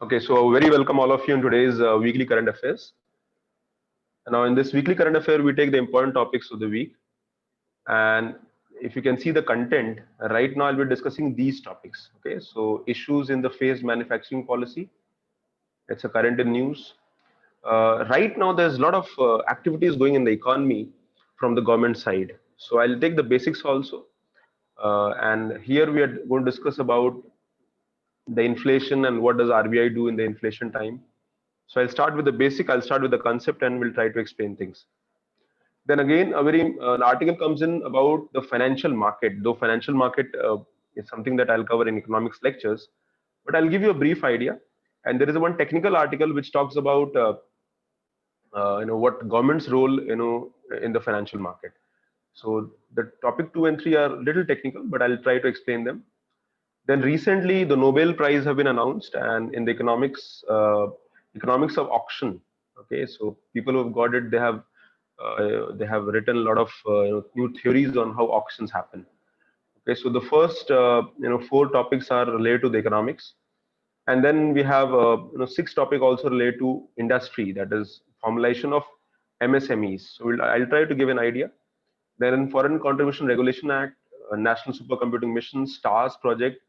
Okay, so very welcome all of you in today's weekly current affairs. Now, in this weekly current affair, we take the important topics of the week. And if you can see the content, right now I'll be discussing these topics. Okay, so issues in the phased manufacturing policy. It's a current in news. Right now, there's a lot of activities going in the economy from the government side. So I'll take the basics also. And here we are going to discuss about the inflation and what does RBI do in the inflation time. So I'll start with the basic, I'll start with the concept and we'll try to explain things. Then again, an article comes in about the financial market, though financial market is something that I'll cover in economics lectures, but I'll give you a brief idea. And there is one technical article which talks about what government's role in the financial market. So the topic 2 and 3 are little technical, but I'll try to explain them. Then recently, the Nobel Prize have been announced, and in the economics of auction. Okay, so people who have got it, they have written a lot of new theories on how auctions happen. Okay, so the first four topics are related to the economics, and then we have six topic also related to industry, that is formulation of MSMEs. So I'll try to give an idea. Then Foreign Contribution Regulation Act, National Supercomputing Mission, STARS project,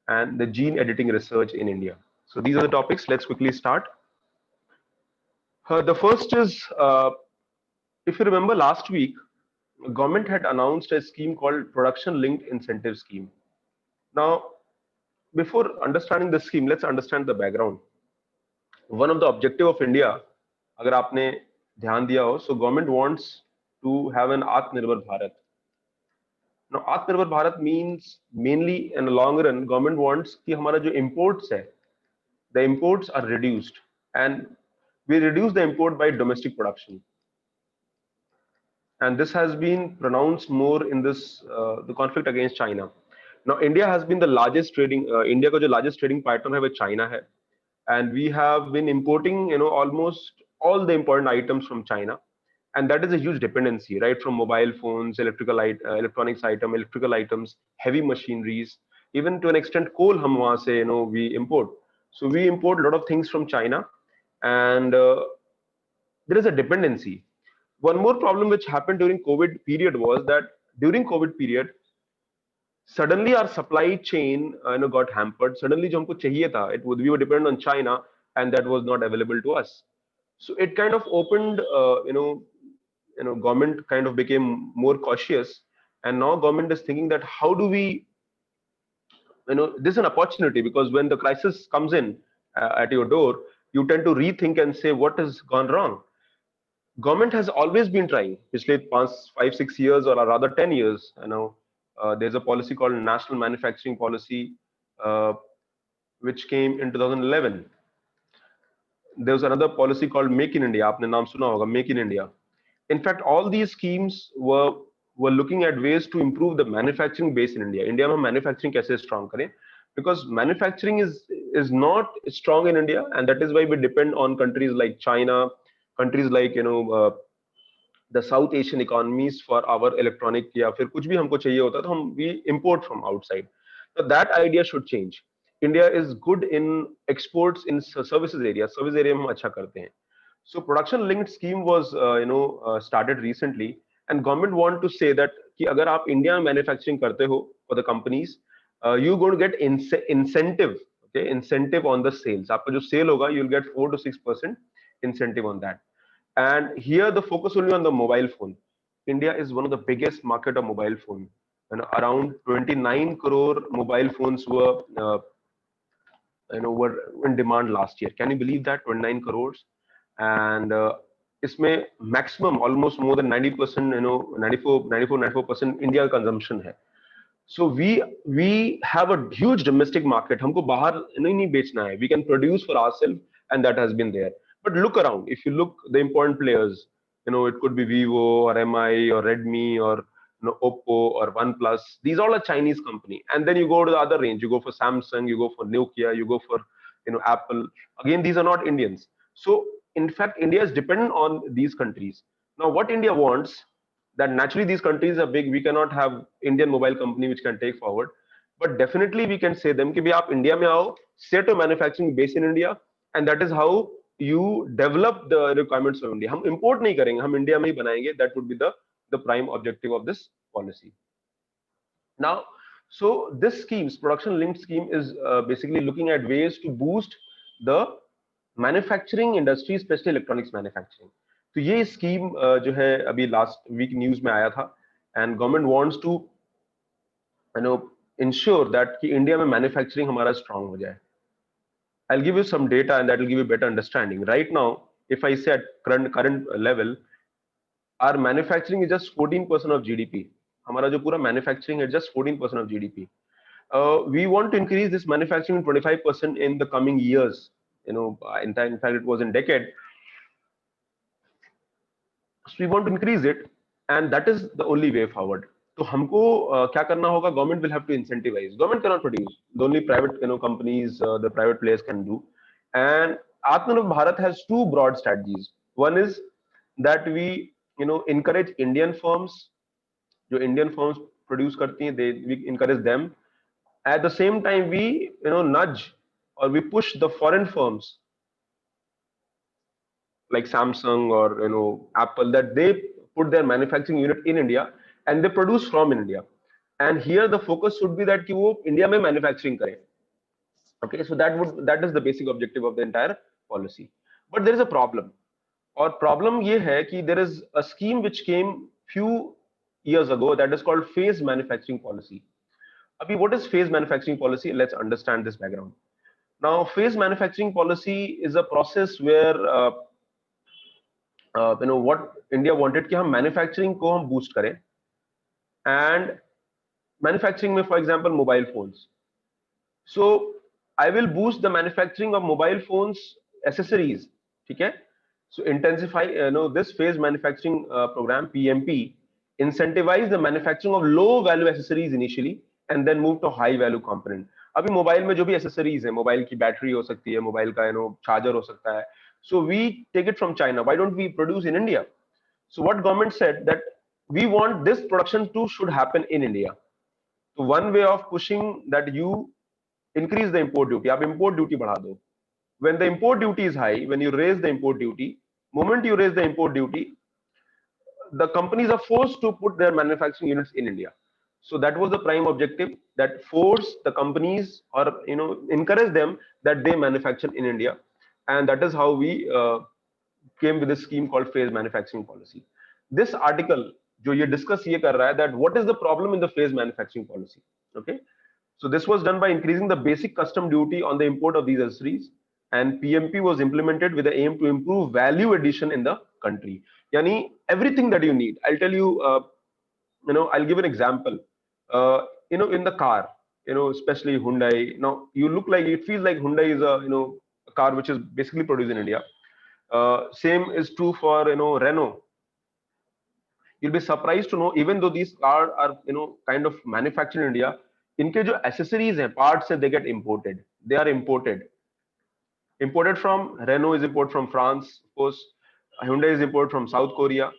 and the gene editing research in India. So these are the topics. Let's quickly start. The first is, if you remember last week, government had announced a scheme called Production Linked Incentive Scheme. Now, before understanding the scheme, let's understand the background. One of the objective of India, अगर आपने ध्यान दिया हो, so government wants to have an Atmanirbhar Bharat. Now, Atmanirbhar Bharat means mainly in the long run, government wants कि हमारा जो imports है, the imports are reduced, and we reduce the import by domestic production. And this has been pronounced more in this the conflict against China. Now, India has been the largest trading. India का जो largest trading partner है वो China है, and we have been importing almost all the important items from China, and that is a huge dependency, right? From mobile phones, electronics electrical items, heavy machineries, even to an extent coal हम वहाँ से we import. So we import a lot of things from China, and there is a dependency. One more problem which happened during COVID period was that during COVID period, suddenly our supply chain got hampered. Suddenly जो हमको चाहिए था, we were dependent on China, and that was not available to us. So it kind of opened, government kind of became more cautious, and now government is thinking that how do we, this is an opportunity, because when the crisis comes in at your door, you tend to rethink and say what has gone wrong. Government has always been trying. पिछले 5-6 years, or rather 10 years, there's a policy called National Manufacturing Policy, which came in 2011. There was another policy called Make in India. आपने नाम सुना होगा, Make in India. In fact, all these schemes were looking at ways to improve the manufacturing base in India. India में manufacturing कैसे strong करें? Because manufacturing is not strong in India, and that is why we depend on countries like China, countries like the South Asian economies for our electronic, या फिर कुछ भी हमको चाहिए होता तो हम we import from outside. So that idea should change. India is good in exports in services area. Service area में हम अच्छा करते हैं. So production linked scheme was started recently, and government want to say that कि अगर आप India में manufacturing करते हो for the companies, you going to get incentive, okay, incentive on the sales. आपका जो sale होगा, you'll get 4 to 6% incentive on that. And here the focus only on the mobile phone. India is one of the biggest market of mobile phone, and around 29 crore mobile phones were in demand last year. Can you believe that? 29 crores. And इसमें maximum almost more than 90%, 94% India consumption है. So we have a huge domestic market. हमको बाहर नहीं बेचना है. We can produce for ourselves, and that has been there. But look around. If you look the important players, it could be Vivo or MI or Redmi or Oppo or OnePlus. These all are Chinese company. And then you go to the other range. You go for Samsung. You go for Nokia. You go for Apple. Again, these are not Indians. So in fact, India is dependent on these countries. Now, what India wants, that naturally these countries are big. We cannot have Indian mobile company which can take forward. but definitely we can say them कि भाई आप India में आओ, set a manufacturing base in India, and that is how you develop the requirements of India. हम import नहीं करेंगे, हम India में ही बनाएंगे. That would be the prime objective of this policy. Now, so this schemes, production linked scheme, is basically looking at ways to boost the manufacturing industry, specially electronics manufacturing. तो ये scheme जो है अभी last week news में आया था, and government wants to ensure that कि India में मैन्युफैक्चरिंग हमारा स्ट्रांग हो जाए. I'll give you some data and that will give you better understanding. Right now, if I say at current level, our manufacturing is just 14% of GDP. हमारा जो पूरा manufacturing है just 14% of GDP. We want to increase this manufacturing 25% in the coming years. In fact, it was in decade. So we want to increase it, and that is the only way forward. तो हमको क्या करना होगा? Government will have to incentivize. Government cannot produce. The only private companies, the private players can do. And Atmanirbhar Bharat has two broad strategies. One is that we encourage Indian firms. जो Indian firms produce करती हैं, we encourage them. At the same time, we nudge or we push the foreign firms like Samsung or Apple, that they put their manufacturing unit in India and they produce from India. And here the focus should be that कि वो India में manufacturing करें. Okay, so that is the basic objective of the entire policy. But there is a problem. और problem ये है कि there is a scheme which came few years ago that is called phased manufacturing policy. Abhi, what is phased manufacturing policy? Let's understand this background. Now, phased manufacturing policy is a process where what India wanted कि हम manufacturing को हम boost करें, and manufacturing में for example mobile phones. So I will boost the manufacturing of mobile phones accessories. ठीक है? So intensify this phased manufacturing program PMP incentivize the manufacturing of low value accessories initially and then move to high value component. अभी mobile में जो भी accessories है, mobile की battery हो सकती है, मोबाइल का चार्जर हो सकता है, so we take it from China. Why don't we produce in India? So what government said that we want this production too should happen in India. So one way of pushing that, you increase the import duty. आप import duty बढ़ा दो. When the import duty is high, when you raise the import duty, moment you raise the import duty, the companies are forced to put their manufacturing units in India. So that was the prime objective, that force the companies or encourage them that they manufacture in India, and that is how we came with this scheme called phased manufacturing policy. This article जो ये discuss ये कर रहा है that what is the problem in the phased manufacturing policy. Okay, so this was done by increasing the basic custom duty on the import of these accessories, and PMP was implemented with the aim to improve value addition in the country. Yani everything that you need. I'll tell you, I'll give an example. In the car, especially Hyundai. Now you look like, it feels like Hyundai is a car which is basically produced in India. Same is true for Renault. You'll be surprised to know, even though these cars are kind of manufactured in India, इनके जो accessories हैं, parts हैं, they get imported. They are imported. Imported from Renault is imported from France, of course. Hyundai is imported from South Korea.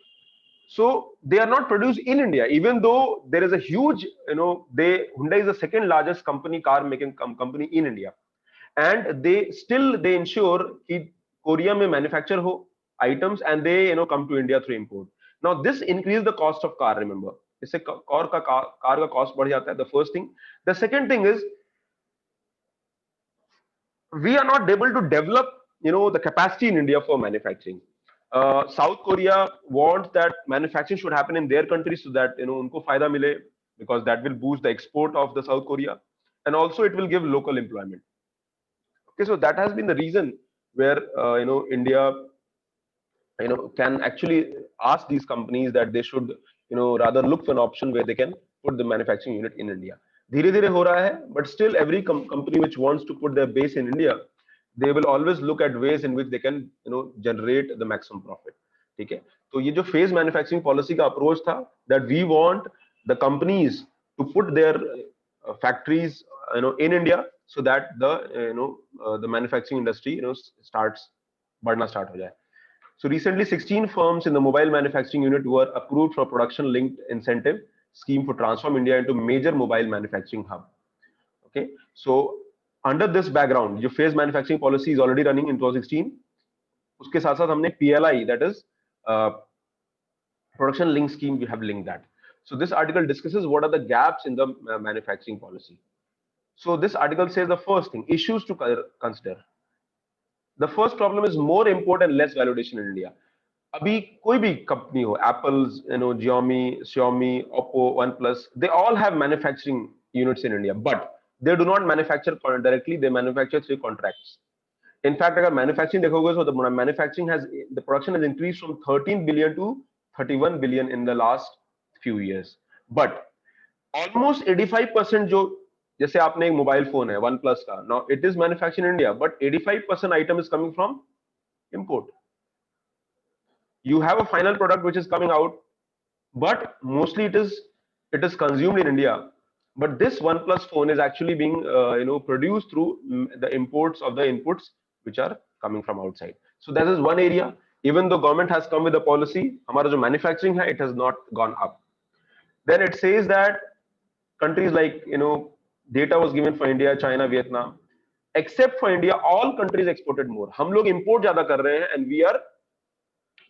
So they are not produced in India, even though there is a huge, Hyundai is the second largest car making company in India, and they ensure कि Korea में manufacture हो items and they come to India through import. Now this increase the cost of car. Remember, इससे car का cost बढ़ जाता है. The first thing. The second thing is, we are not able to develop the capacity in India for manufacturing. South Korea wants that manufacturing should happen in their country so that उनको फायदा मिले, because that will boost the export of the South Korea, and also it will give local employment. Okay, so that has been the reason where India can actually ask these companies that they should rather look for an option where they can put the manufacturing unit in India. धीरे धीरे हो रहा है, but still every company which wants to put their base in India, they will always look at ways in which they can generate the maximum profit. ठीक है, तो ये जो phase manufacturing policy का approach था, that we want the companies to put their factories in India so that the manufacturing industry starts बढ़ना start हो जाए. So recently 16 firms in the mobile manufacturing unit were approved for production linked incentive scheme for transform India into major mobile manufacturing hub. Okay, so under this background जो phase manufacturing policy is already running in 2016, उसके साथ साथ हमने PLI, that is production link scheme, we have linked that. So this article discusses what are the gaps in the manufacturing policy. So this article says the first thing, issues to consider. The first problem is more import and less validation in India. अभी कोई भी company हो, Apple's, Xiaomi, Oppo, OnePlus, they all have manufacturing units in India, but they do not manufacture directly, they manufacture through contracts. In fact, अगर manufacturing देखोगे so the manufacturing has, the production has increased from 13 billion to 31 billion in the last few years. But almost 85% जो, जैसे आपने एक mobile phone है OnePlus का, now it is manufactured in India, but 85% item is coming from import. You have a final product which is coming out, but mostly it is consumed in India. But this OnePlus phone is actually being produced through the imports of the inputs which are coming from outside. So that is one area. Even though government has come with a policy, हमारा जो manufacturing है, it has not gone up. Then it says that countries like, data was given for India, China, Vietnam. Except for India, all countries exported more. हम लोग import ज़्यादा कर रहे हैं,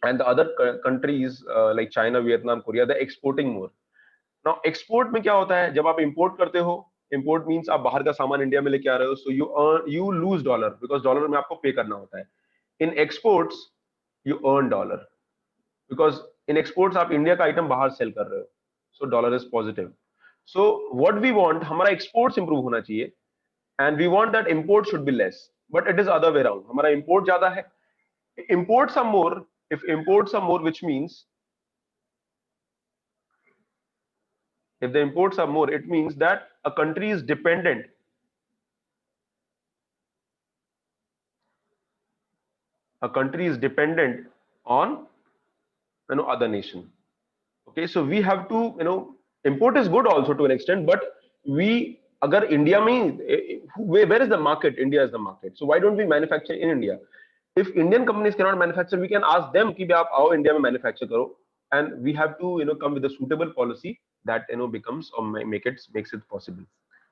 and the other countries like China, Vietnam, Korea, they're exporting more. Now export में क्या होता है, जब आप import करते हो, import means आप बाहर का सामान इंडिया में लेके आ रहे हो, so you lose dollar because dollar में आपको पे करना होता है. In exports you earn dollar because in exports आप इंडिया का आइटम बाहर सेल कर रहे हो, so dollar is positive. So what we want, हमारा exports improve होना चाहिए, and we want that import should be less, but it is other way around. हमारा import ज़्यादा है, imports are more. If imports are more, which means if the imports are more, it means that a country is dependent. A country is dependent on other nation. Okay, so we have to import is good also to an extent, but we agar India mein, where is the market? India is the market. So why don't we manufacture in India? If Indian companies cannot manufacture, we can ask them कि आप आओ India में manufacture करो, and we have to come with a suitable policy that becomes or makes it possible.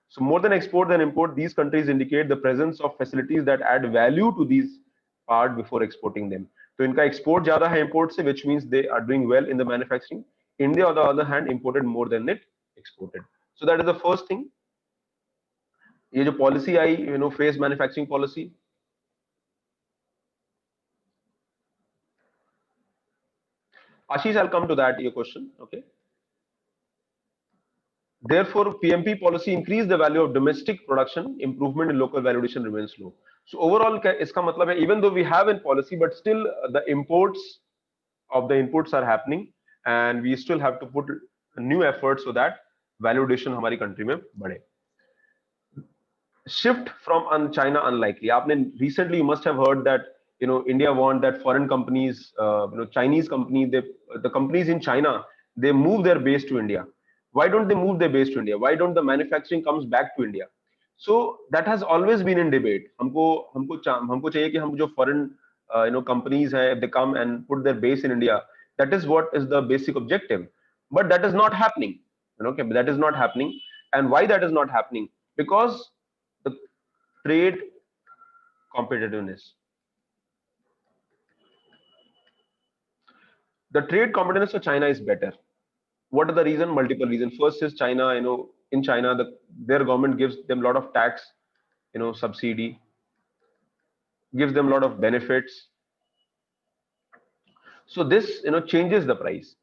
So more than export than import, these countries indicate the presence of facilities that add value to these part before exporting them. So इनका export ज़्यादा है import से, which means they are doing well in the manufacturing. India on the other hand imported more than it exported. So that is the first thing. ये जो policy I, phase manufacturing policy. Ashish, I'll come to that, your question. Okay. Therefore, PMP policy increase the value of domestic production, improvement in local valuation remains low. So overall, इसका मतलब है, even though we have in policy, but still the imports of the inputs are happening, and we still have to put new efforts so that valuation हमारी country में बढ़े. Shift from China unlikely. आपने recently you must have heard that India want that foreign companies, Chinese companies, the companies in China, they move their base to India. Why don't they move their base to India? Why don't the manufacturing comes back to India? So that has always been in debate. हमको चाहिए कि हम जो foreign companies हैं, if they come and put their base in India, that is what is the basic objective. But that is not happening. Okay, that is not happening. And why that is not happening? Because the trade competitiveness. The trade competitiveness for China is better. What are the reason? Multiple reasons. First is China. In China, their government gives them a lot of tax, subsidy, gives them a lot of benefits. So this, changes the price.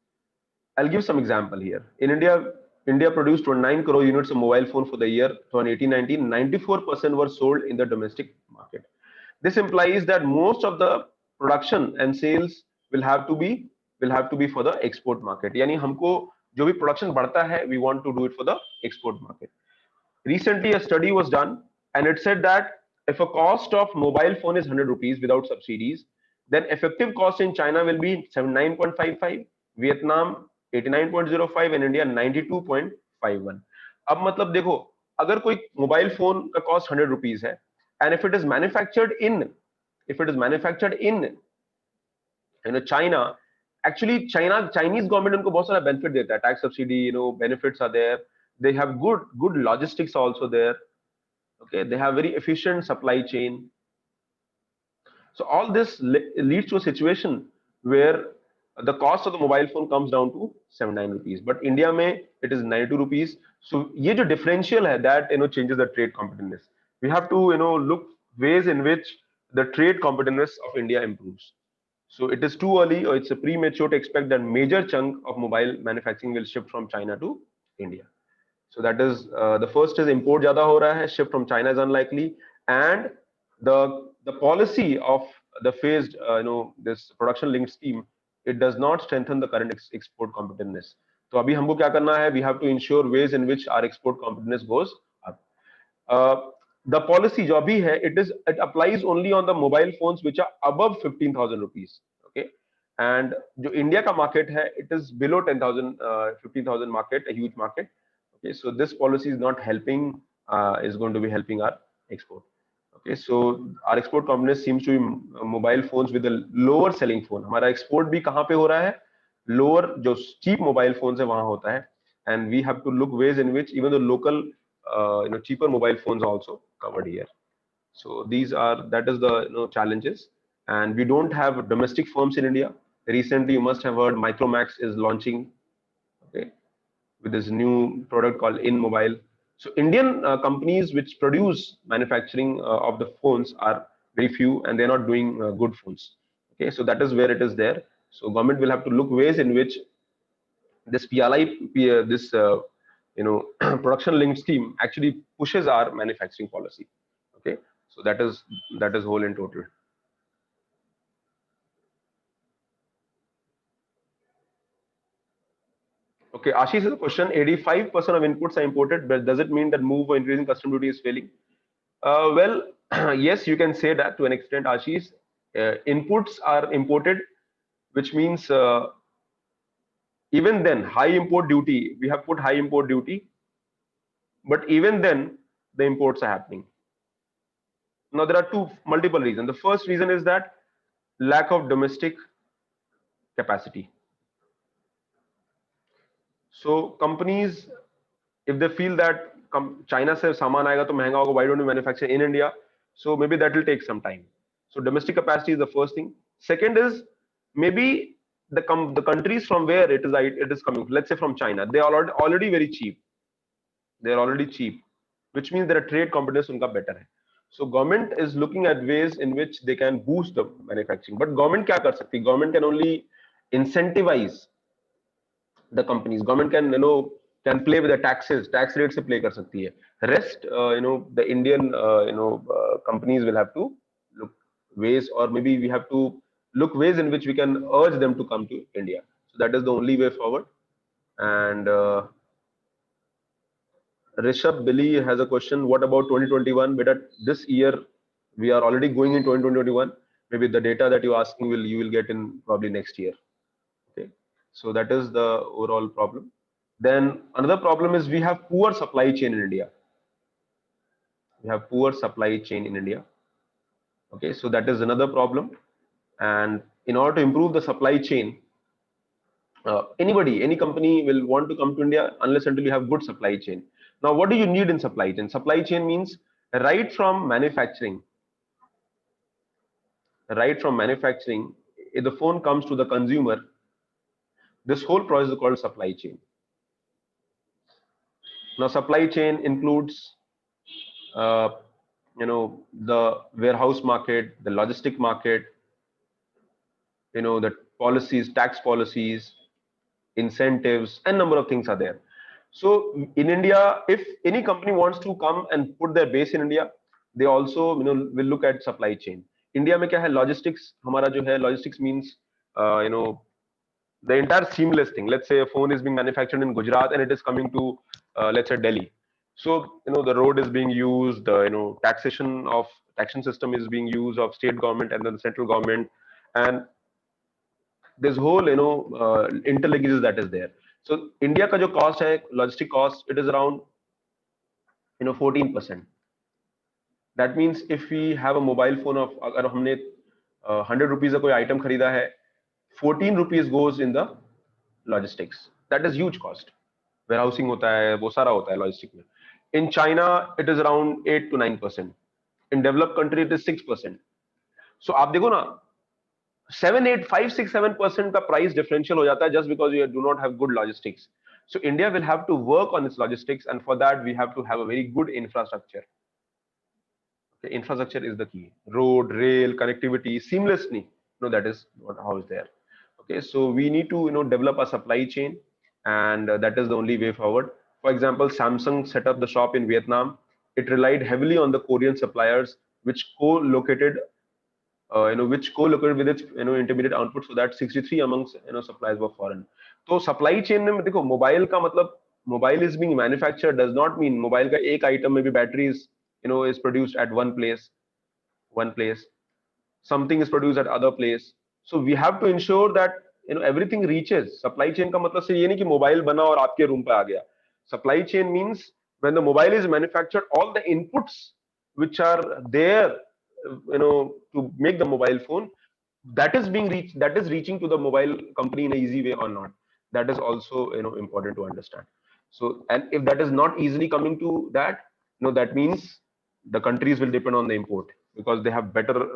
I'll give some example here. In India produced 29 crore units of mobile phone for the year 2018-19. 94% were sold in the domestic market. This implies that most of the production and sales will have to be for the export market. यानी हमको जो भी production बढ़ता है, we want to do it for the export market. Recently, a study was done, and it said that if a cost of mobile phone is 100 rupees without subsidies, then effective cost in China will be 79.55, Vietnam 89.05, and India 92.51. अब मतलब देखो, अगर कोई mobile phone का cost 100 rupees है, and if it is manufactured in China, actually Chinese government उनको बहुत सारा benefit देता है, tax subsidy, benefits are there, they have good logistics also there, Okay, they have very efficient supply chain. So all this leads to a situation where the cost of the mobile phone comes down to 79 rupees, but India mein it is 92 rupees. So ye jo differential hai, that changes the trade competitiveness. We have to look ways in which the trade competitiveness of India improves. So it is too early, or it's a premature to expect that major chunk of mobile manufacturing will shift from China to India. So that is the first is import zyada ho raha hai, shift from China is unlikely, and the policy of the phased this production linked scheme, it does not strengthen the current export competitiveness. तो अभी हमको क्या करना है? We have to ensure ways in which our export competitiveness goes up. The policy जो अभी है, it applies only on the mobile phones which are above 15,000 rupees. Okay, and जो India का market है, it is below 10,000, 15,000 market, a huge market. Okay, so this policy is not helping, is going to be helping our export. Okay, so our export competitiveness seems to be mobile phones with a lower selling phone. हमारा export भी कहाँ पे हो रहा है? Lower जो cheap mobile phones है वहाँ होता है, and we have to look ways in which even the local cheaper mobile phones are also covered here. So these are, that is the challenges, and we don't have domestic firms in India. Recently, you must have heard Micromax is launching, okay, with this new product called InMobile. So Indian companies which produce manufacturing of the phones are very few, and they're not doing good phones. Okay, so that is where it is there. So government will have to look ways in which this PLI, this production linked scheme actually pushes our manufacturing policy. Okay, so that is whole in total. Okay, Ashish has a question. 85% of inputs are imported, but does it mean that move for increasing custom duty is failing? Well, yes, you can say that to an extent, Ashish. Inputs are imported, which means even then, high import duty, we have put high import duty, but even then, the imports are happening. Now, there are multiple reasons. The first reason is that lack of domestic capacity. So companies, if they feel that China se saman aayega to mehenga hoga, why don't you manufacture in India? So maybe that will take some time. So domestic capacity is the first thing. Second is maybe the countries from where it is coming. Let's say from China, they are already very cheap. They are already cheap, which means their trade competitiveness unka better hai. So government is looking at ways in which they can boost the manufacturing. But government kya kar sakti? Government can only incentivize the companies. Government can can play with the tax rates se play kar sakti hai. Rest the Indian companies will have to look ways, or maybe we have to look ways in which we can urge them to come to India. So that is the only way forward. And Rishabh Billy has a question. What about 2021? But this year we are already going in 2021. Maybe the data that you're asking you will get in probably next year. Okay, so that is the overall problem. Then another problem is we have poor supply chain in India. We have poor supply chain in India. Okay, so that is another problem. And in order to improve the supply chain, any company will want to come to India unless until you have good supply chain. Now, what do you need in supply chain? Supply chain means right from manufacturing. Right from manufacturing, if the phone comes to the consumer, this whole process is called supply chain. Now, supply chain includes the warehouse market, the logistic market, the policies, tax policies, incentives, and number of things are there. So in India, if any company wants to come and put their base in India, they also will look at supply chain. India में क्या है, logistics हमारा जो है, logistics means the entire seamless thing. Let's say a phone is being manufactured in Gujarat and it is coming to let's say Delhi. So the road is being used, taxation system is being used of state government and then the central government, and this whole interlinkages that is there. So India ka jo cost hai, logistic cost, it is around 14%. That means if we have a mobile phone of, अगर हमने 100 rupees का कोई item खरीदा है, 14 rupees goes in the logistics. That is huge cost. Warehousing होता है, वो सारा होता है logistics में. In China, it is around 8 to 9%. In developed country, it is 6%. So आप देखो ना, 7, 8, 5, 6, 7% का price differential हो जाता है just because you do not have good logistics. So India will have to work on its logistics, and for that we have to have a very good infrastructure. Okay, infrastructure is the key. Road, rail, connectivity, seamlessly. That is what how is there. Okay, so we need to develop a supply chain, and that is the only way forward. For example, Samsung set up the shop in Vietnam. It relied heavily on the Korean suppliers, which co-located which co-located with its intermediate output, so that 63 amongst suppliers were foreign. तो supply chain में देखो mobile का मतलब mobile is being manufactured does not mean mobile का एक item में भी battery is produced at one place, something is produced at other place. So we have to ensure that everything reaches. Supply chain का मतलब सिर्फ ये नहीं कि मोबाइल बना और आपके रूम पे आ गया. Supply chain means when the mobile is manufactured, all the inputs which are there to make the mobile phone, that is being reached, that is reaching to the mobile company in an easy way or not. That is also important to understand. So, and if that is not easily coming to that, that means the countries will depend on the import, because they have better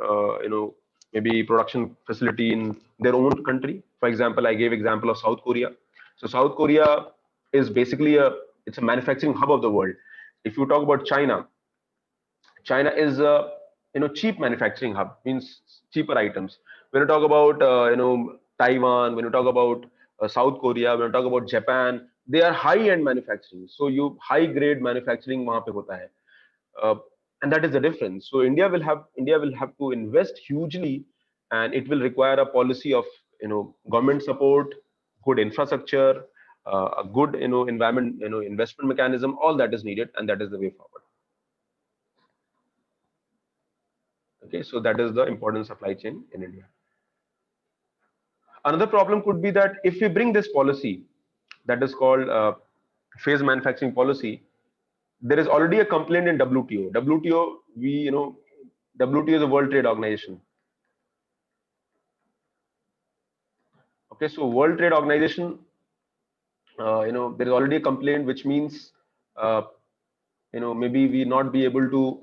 maybe production facility in their own country. For example, I gave example of South Korea. So South Korea is basically it's a manufacturing hub of the world. If you talk about China, China is a cheap manufacturing hub, means cheaper items. When you talk about Taiwan, when you talk about South Korea, when you talk about Japan, they are high-end manufacturing. So you high-grade manufacturing वहाँ पे होता है, uh, and that is the difference. So India will have to invest hugely, and it will require a policy of government support, good infrastructure, a good environment investment mechanism. All that is needed, and that is the way forward. Okay, so that is the important supply chain in India. Another problem could be that if we bring this policy that is called phase manufacturing policy, there is already a complaint in WTO. WTO is a World Trade Organization. Okay, so World Trade Organization, there is already a complaint, which means maybe we not be able to.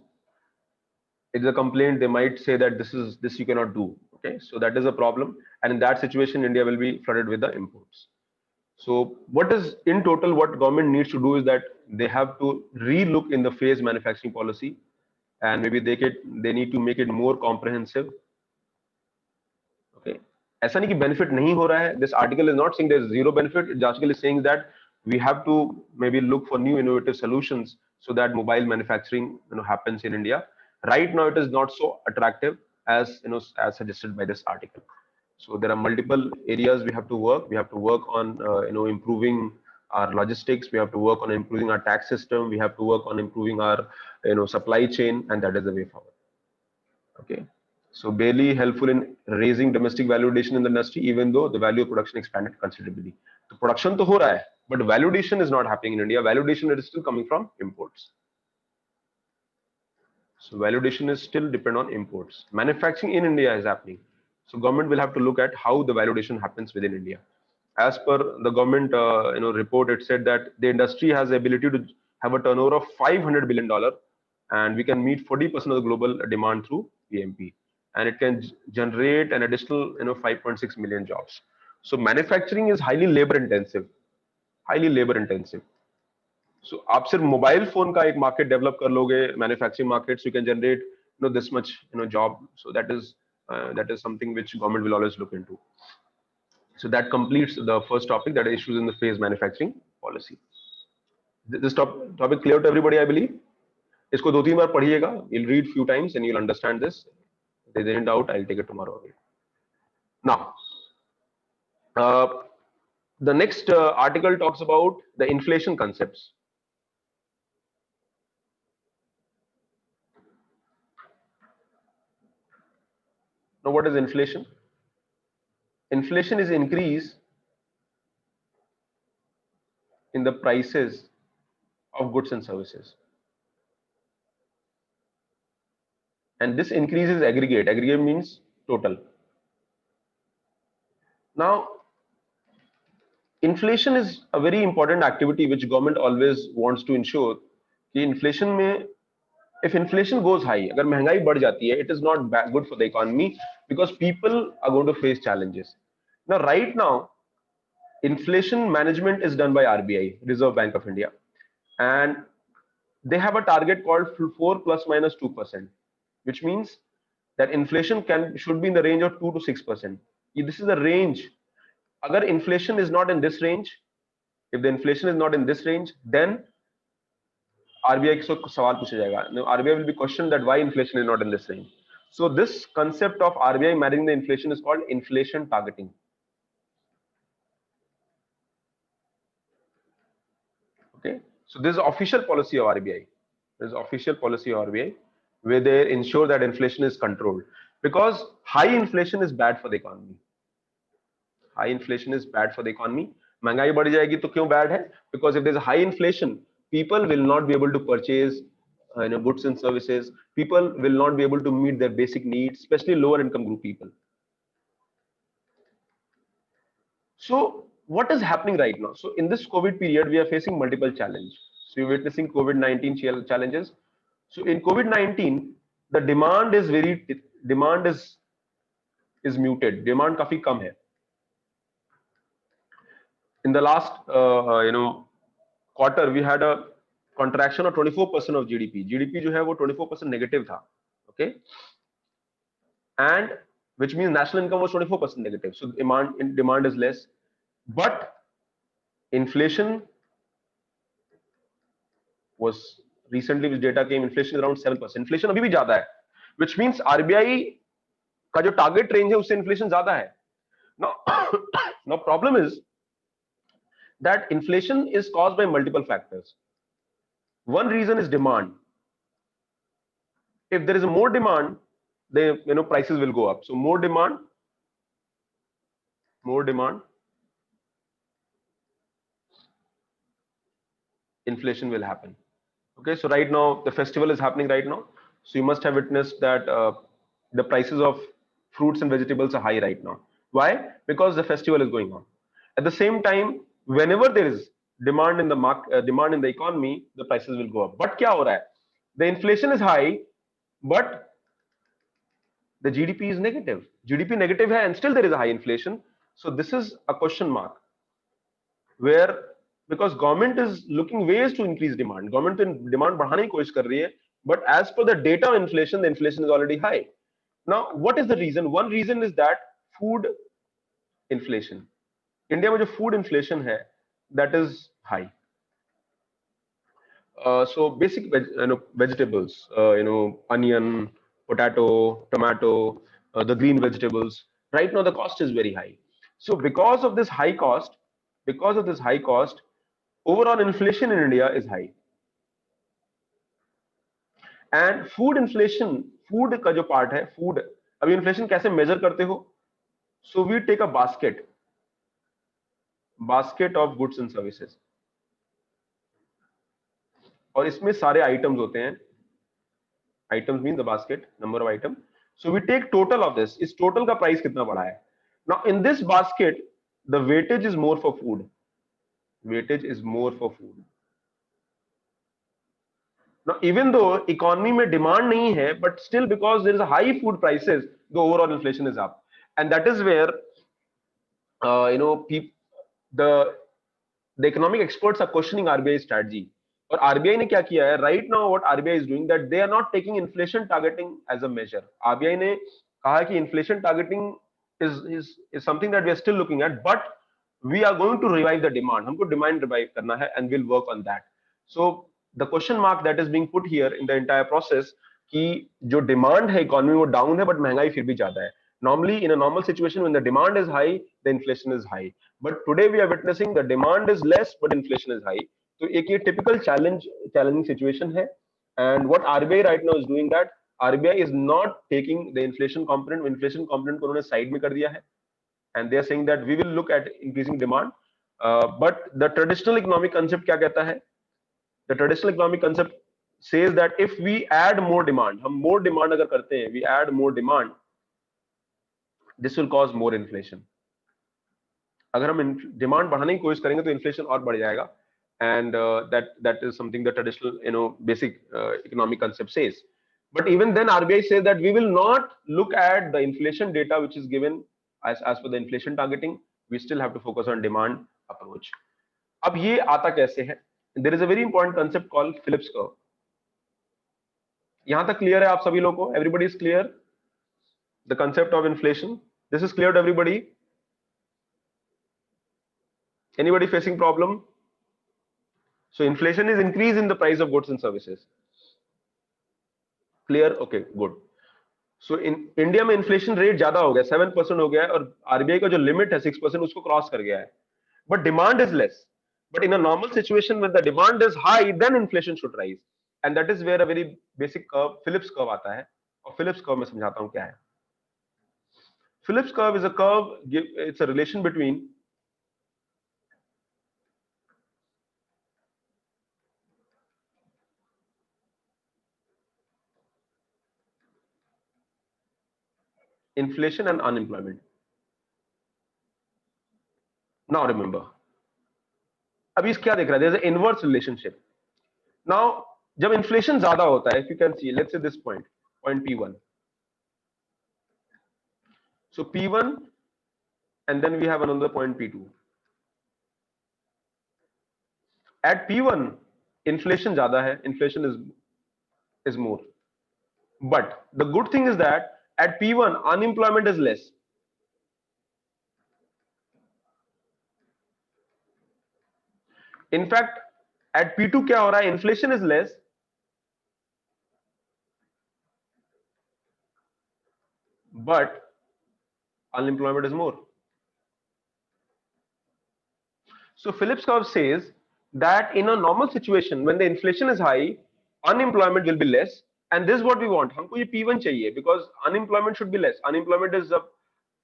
It's a complaint. They might say that this you cannot do. Okay, so that is a problem, and in that situation, India will be flooded with the imports. So what is in total what government needs to do is that they have to re-look in the phase manufacturing policy, and maybe they need to make it more comprehensive. Okay, ऐसा नहीं कि benefit नहीं हो रहा है. This article is not saying there is zero benefit. The article is saying that we have to maybe look for new innovative solutions so that mobile manufacturing happens in India. Right now, it is not so attractive as as suggested by this article. So there are multiple areas we have to work. We have to work on improving our logistics. We have to work on improving our tax system. We have to work on improving our supply chain, and that is the way forward. Okay. So barely helpful in raising domestic value addition in the industry, even though the value of production expanded considerably. The production to ho raha hai, but value addition is not happening in India. Value addition is still coming from imports. So value addition is still depend on imports. Manufacturing in India is happening. So government will have to look at how the value addition happens within India. As per the government report, it said that the industry has the ability to have a turnover of $500 billion, and we can meet 40% of the global demand through PMP, and it can generate an additional 5.6 million jobs. So manufacturing is highly labor intensive, highly labor intensive. So आप सिर्फ mobile phone का एक market develop कर लोगे, manufacturing markets, you can generate this much job. So that is something which government will always look into. So that completes the first topic, that is issues in the phase manufacturing policy. This topic clear to everybody, I believe. इसको 2-3 बार पढ़िएगा. You'll read few times and you'll understand this. If there's any doubt, I'll take it tomorrow again. Now, the next article talks about the inflation concepts. Now, what is inflation? Inflation is increase in the prices of goods and services. And this increase is aggregate. Aggregate means total. Now, inflation is a very important activity which government always wants to ensure कि inflation में, if inflation goes high, अगर महंगाई बढ़ जाती है, it is not good for the economy because people are going to face challenges. Now right now inflation management is done by RBI, Reserve Bank of India, and they have a target called 4 plus minus 2%, which means that inflation should be in the range of 2 to 6%. This is the range. Agar inflation is not in this range, if the inflation is not in this range, then RBI को सवाल पूछा जाएगा. RBI will be questioned that why inflation is not in this range. So this concept of RBI managing the inflation is called inflation targeting. Okay, so this is official policy of RBI. This is official policy of RBI where they ensure that inflation is controlled, because high inflation is bad for the economy. High inflation is bad for the economy. महंगाई बढ़ जाएगी तो क्यों bad है? Because if there is high inflation, people will not be able to purchase goods and services. People will not be able to meet their basic needs, especially lower income group people. So what is happening right now? So in this COVID period, we are facing multiple challenges. So we're witnessing COVID-19 challenges. So in COVID-19, the demand is muted. Demand काफी कम है. In the last quarter, we had a contraction of 24% of GDP. GDP जो है वो 24% negative था. Okay, and which means national income was 24% negative. So demand is less, but inflation was recently, which data came, inflation is around 7%. Inflation अभी भी ज्यादा है, which means RBI का जो target range है उससे inflation ज्यादा है. Now problem is that inflation is caused by multiple factors. One reason is demand. If there is more demand, the prices will go up. So more demand, inflation will happen. Okay, so right now the festival is happening right now. So you must have witnessed that the prices of fruits and vegetables are high right now. Why? Because the festival is going on. At the same time, whenever there is demand in the market, demand in the economy, the prices will go up. But क्या हो रहा है? The inflation is high, but the GDP is negative. GDP negative है and still there is a high inflation. So this is a question mark, where because government is looking ways to increase demand. Government demand बढ़ाने की कोशिश कर रही है, but as per the data of inflation, the inflation is already high. Now, what is the reason? One reason is that food inflation. India में जो food inflation है, that is high. So basic vegetables, onion, potato, tomato, the green vegetables. Right now the cost is very high. So because of this high cost, overall inflation in India is high. And food inflation, food का जो part है, food, अभी inflation कैसे measure करते हो? So we take a basket of goods and services. और इसमें सारे items होते हैं. Items mean the basket, number of item. So we take total of this. इस total का price कितना बढ़ा है? Now in this basket, the weightage is more for food. Now even though economy में demand नहीं है, but still because there is a high food prices, the overall inflation is up, and that is where the economic experts are questioning RBI strategy. और RBI ने क्या किया है? Right now what RBI is doing, that they are not taking inflation targeting as a measure. RBI ने कहा कि inflation targeting is something that we are still looking at, but we are going to revive the demand. हमको demand revive करना है and we'll work on that. So the question mark that is being put here in the entire process कि जो demand है economy वो down है, but महंगाई फिर भी ज्यादा है. Normally in a normal situation, when the demand is high, the inflation is high. But today we are witnessing the demand is less, but inflation is high. तो एक ये typical challenging situation है. And what RBI right now is doing, that RBI is not taking the inflation component. Inflation component को उन्होंने side में कर दिया है. And they are saying that we will look at increasing demand. But the traditional economic concept क्या कहता है? The traditional economic concept says that if we add more demand, हम more demand अगर करते हैं, we add more demand, this will cause more inflation. अगर हम demand बढ़ाने की कोशिश करेंगे तो inflation और बढ़ जाएगा. and that is something the traditional basic economic concept says. But even then RBI says that we will not look at the inflation data which is given as per the inflation targeting. We still have to focus on demand approach. अब ये आता कैसे है? There is a very important concept called Phillips curve. यहां तक clear है आप सभी लोगों को? Everybody is clear? The concept of inflation. This is clear to everybody? Anybody facing problem? So inflation is increase in the price of goods and services. Clear? Okay, good. So in India में inflation rate ज्यादा हो गया, 7% हो गया है, और RBI का जो लिमिट है 6% उसको क्रॉस कर गया है. But demand is less. But in a normal situation when the demand is high, then inflation should rise. And that is where a very basic curve, Phillips curve आता है. और Phillips curve मैं समझाता हूँ क्या है. Phillips curve is a curve, it's a relation between inflation and unemployment. Now remember, अभी क्या देख रहा है? There's an inverse relationship. Now जब inflation ज्यादा होता है, if you can see, let's say this point P1. So P1, and then we have another point P2. At P1, inflation ज्यादा है, inflation is more. But the good thing is that at P1, unemployment is less. In fact, at P2 क्या हो रहा है? Inflation is less, but unemployment is more. So Phillips curve says that in a normal situation, when the inflation is high, unemployment will be less, and this is what we want. हमको ये P1 चाहिए, because unemployment should be less. Unemployment is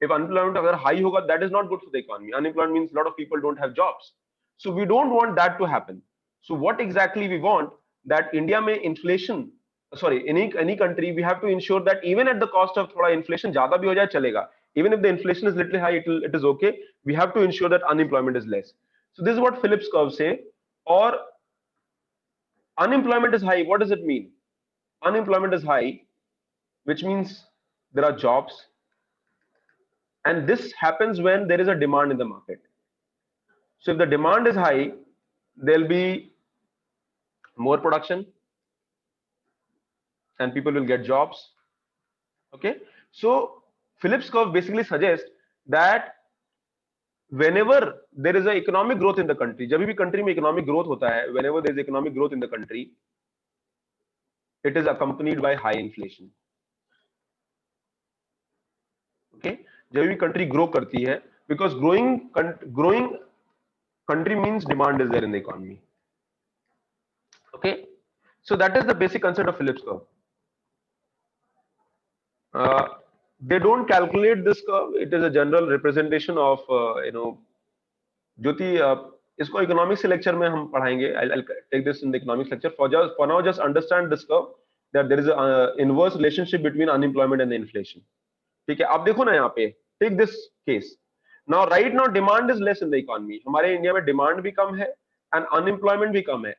if unemployment अगर high होगा, that is not good for the economy. Unemployment means a lot of people don't have jobs. So we don't want that to happen. So what exactly we want? That India में inflation, sorry, any country, we have to ensure that even at the cost of थोड़ा inflation ज़्यादा भी हो जाए चलेगा. Even if the inflation is little high, it is okay. We have to ensure that unemployment is less. So this is what Phillips curve say. Or unemployment is high. What does it mean? Unemployment is high, which means there are jobs, and this happens when there is a demand in the market. So if the demand is high, there'll be more production and people will get jobs. Okay, so Phillips curve basically suggests that whenever there is a economic growth in the country, जब भी country में economic growth होता है, whenever there is economic growth in the country, it is accompanied by high inflation. Okay, जब भी country grow करती है, because growing country means demand is there in the economy. Okay, so that is the basic concept of Phillips curve. They don't calculate this curve. It is a general representation of ज्योति इसको economics lecture में हम पढ़ाएंगे. I'll take this in the economics lecture. For now, just understand this curve, that there is a inverse relationship between unemployment and the inflation. ठीक है, आप देखो ना यहाँ पे. Take this case. Now right now demand is less in the economy. हमारे India में demand भी कम है and unemployment भी कम है.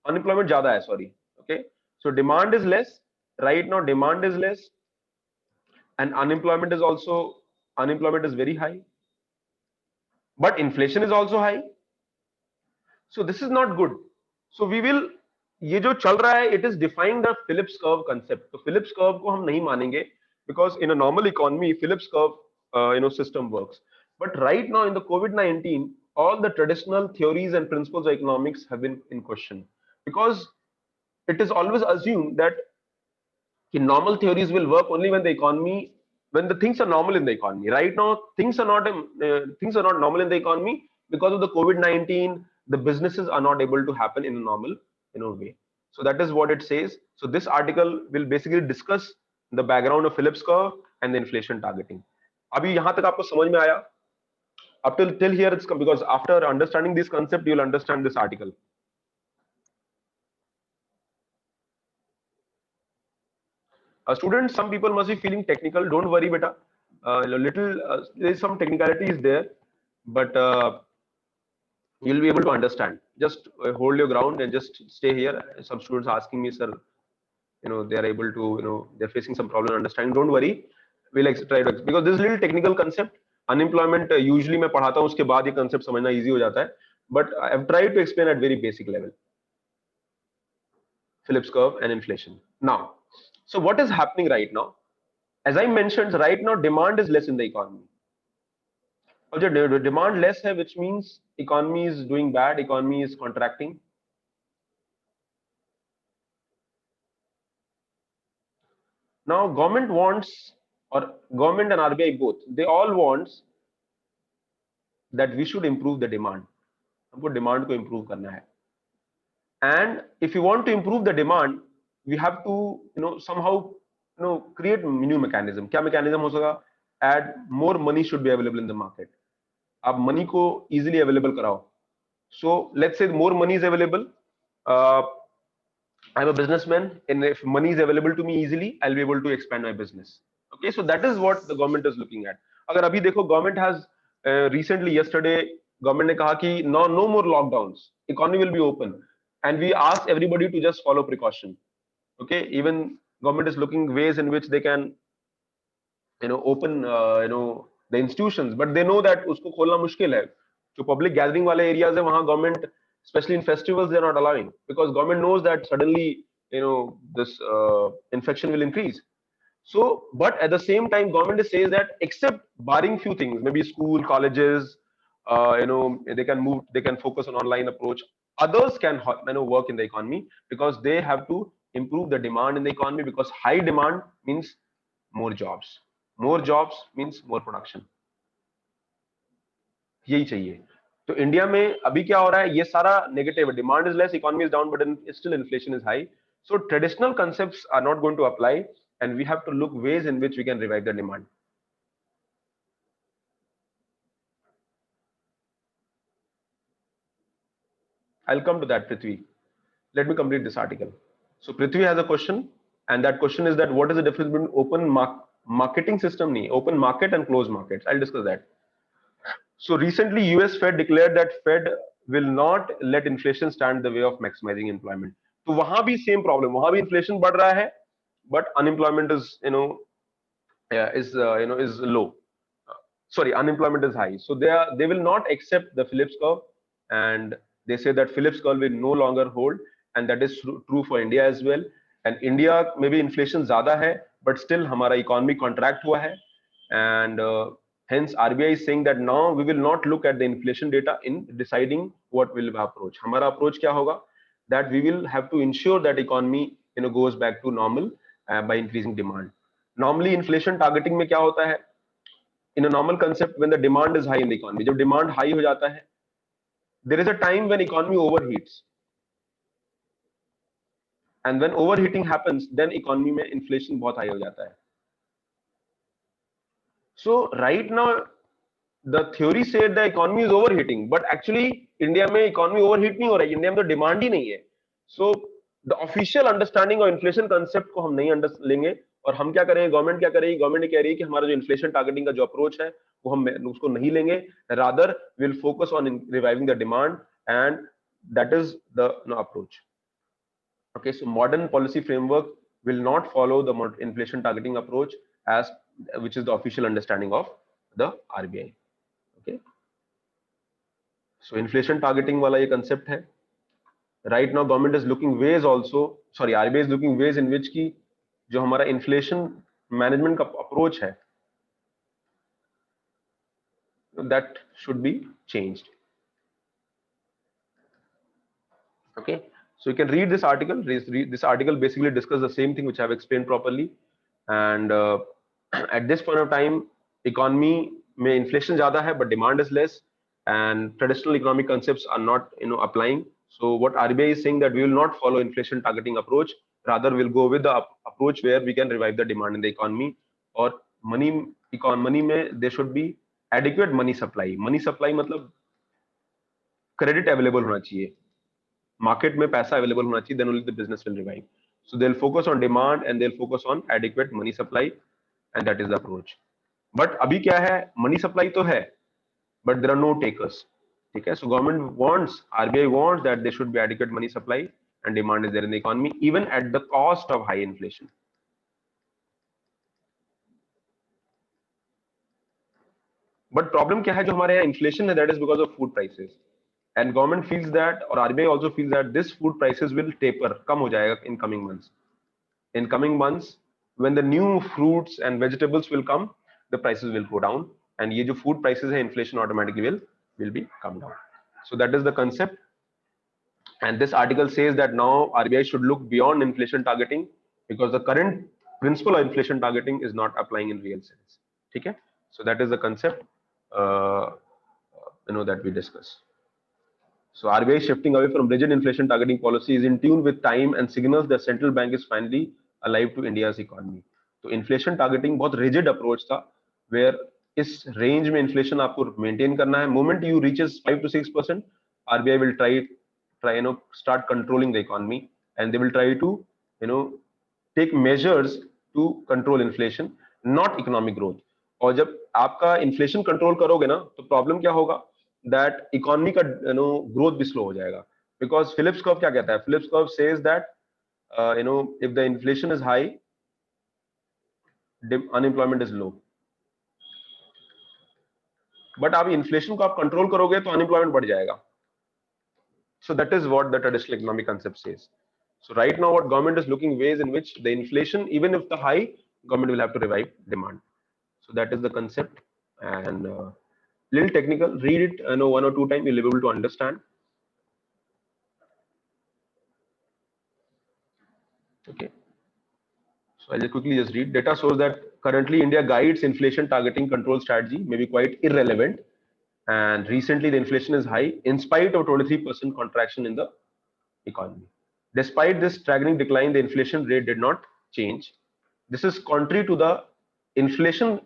Unemployment ज्यादा है, sorry. Okay, so demand is less. Right now demand is less, and unemployment is very high. But inflation is also high. So this is not good. So we will, ये जो चल रहा है, it is defying the Phillips curve concept. तो Phillips curve को हम नहीं मानेंगे, because in a normal economy Phillips curve system works. But right now in the COVID-19, all the traditional theories and principles of economics have been in question, because it is always assumed that normal theories will work only when the things are normal in the economy. Right now things are not normal in the economy because of the COVID-19. The businesses are not able to happen in a normal way. So that is what it says. So this article will basically discuss the background of Phillips curve and the inflation targeting. अभी यहाँ तक आपको समझ में आया? Up till here it's come, because after understanding this concept you will understand this article. Students, some people must be feeling technical. Don't worry, beta. There is some technicality is there, but you'll be able to understand. Just hold your ground and just stay here. Some students asking me, sir, they are able to, they're facing some problem understanding. Don't worry, we'll try to, because this is little technical concept. Unemployment usually मैं पढ़ाता हूँ, उसके बाद ये concept समझना easy हो जाता है, but I've tried to explain at very basic level. Phillips curve and inflation. Now, so what is happening right now? As I mentioned, right now demand is less in the economy. और जो demand less है, which means economy is doing bad, economy is contracting. Now government wants, or government and RBI both, they all wants that we should improve the demand. हमको demand को improve करना है. And if you want to improve the demand, we have to, somehow, create new mechanism. क्या mechanism हो सकता? Add more money should be available in the market. आप money को easily available कराओ. So let's say more money is available. I'm a businessman, and if money is available to me easily, I'll be able to expand my business. Okay, so that is what the government is looking at. अगर अभी देखो, government has recently, yesterday, government ने कहा कि no more lockdowns, economy will be open, and we ask everybody to just follow precaution. Okay, even government is looking ways in which they can, open, the institutions, but they know that उसको खोलना मुश्किल है. जो public gathering वाले areas है, वहाँ government, especially in festivals, they're not allowing, because government knows that suddenly, this infection will increase. So, but at the same time, government says that except barring few things, maybe school, colleges, they can move, they can focus on online approach. Others can, work in the economy, because they have to improve the demand in the economy, because high demand means more jobs. More jobs means more production. यही चाहिए. तो India में अभी क्या हो रहा है, ये सारा negative. Demand is less, economy is down, but still inflation is high. So traditional concepts are not going to apply, and we have to look ways in which we can revive the demand. I'll come to that, Prithvi. Let me complete this article. So Prithvi has a question, and that question is that what is the difference between open marketing system, open market and closed markets? I'll discuss that. So recently, US Fed declared that Fed will not let inflation stand the way of maximizing employment. तो वहां भी same problem, वहां भी inflation बढ़ रहा है, but unemployment is, is low. Sorry, unemployment is high. So they will not accept the Phillips curve, and they say that Phillips curve will no longer hold, and that is true for India as well. And India maybe inflation ज़्यादा है, but still हमारा economy contract हुआ है, and hence RBI is saying that now we will not look at the inflation data in deciding what will be our approach. हमारा approach क्या होगा? That we will have to ensure that economy, goes back to normal by increasing demand. Normally inflation targeting में क्या होता है? In a normal concept, when the demand is high in the economy, जब demand high हो जाता है, there is a time when economy overheats, and when overheating happens, then economy में inflation बहुत high हो जाता है. So right now, the theory said the economy is overheating, but actually India में economy overheat नहीं हो रहा है, India में तो demand ही नहीं है. So the official understanding of inflation concept को हम नहीं लेंगे, और हम क्या करेंगे, गवर्नमेंट क्या करेगी, गवर्नमेंट कह रही है कि हमारा जो इन्फ्लेशन टारगेटिंग का जो अप्रोच है वो हम उसको नहीं लेंगे, rather will focus on reviving the demand, and that is the approach. Okay, so modern policy framework will not follow the inflation targeting approach, as which is the official understanding of the RBI. Okay, so inflation targeting वाला ये concept है. Right now government is looking ways also, sorry, RBI is looking ways in which की जो हमारा inflation management का approach है, that should be changed. Okay, so you can read this article. This article basically discusses the same thing which I have explained properly, and at this point of time, economy में inflation ज़्यादा है but demand is less, and traditional economic concepts are not, applying. So what RBI is saying that we will not follow inflation targeting approach, rather we'll go with the approach where we can revive the demand in the economy. और money में there should be adequate money supply. Money supply मतलब credit available होना चाहिए, market में पैसा available होना चाहिए, then only the business will revive. So they'll focus on demand and they'll focus on adequate money supply, and that is the approach. But अभी क्या है, money supply तो है, but there are no takers. ठीक है. So government wants, RBI wants that there should be adequate money supply and demand is there in the economy even at the cost of high inflation. But problem क्या है जो हमारे यहाँ inflation है, that is because of food prices. And government feels that, or RBI also feels that this food prices will taper, कम हो जाएगा in coming months. In coming months, when the new fruits and vegetables will come, the prices will go down, and ये जो food prices है, inflation automatically will be come down. So that is the concept. And this article says that now RBI should look beyond inflation targeting because the current principle of inflation targeting is not applying in real sense. Okay, so that is the concept that we discuss. So RBI shifting away from rigid inflation targeting policy is in tune with time and signals that central bank is finally alive to India's economy. तो inflation targeting बहुत rigid approach था, where इस range में inflation आपको maintain करना है. Moment you reaches 5 to 6%, RBI will try start controlling the economy, and they will try to take measures to control inflation, not economic growth. और जब आपका inflation control करोगे ना, तो problem क्या होगा, that economy का growth भी slow हो जाएगा. Because Phillips curve क्या कहता है? Phillips curve says that if the inflation is high, unemployment is low. But आप inflation को आप control करोगे तो unemployment बढ़ जाएगा. So that is what the traditional economic concept says. So right now, what government is looking ways in which the inflation, even if the high, government will have to revive demand. So that is the concept, and little technical. Read it, one or two times, you'll be able to understand. Okay. So I'll quickly just read. Data shows that currently India guides inflation targeting control strategy may be quite irrelevant, and recently the inflation is high in spite of 23% contraction in the economy. Despite this staggering decline, the inflation rate did not change. This is contrary to the inflation.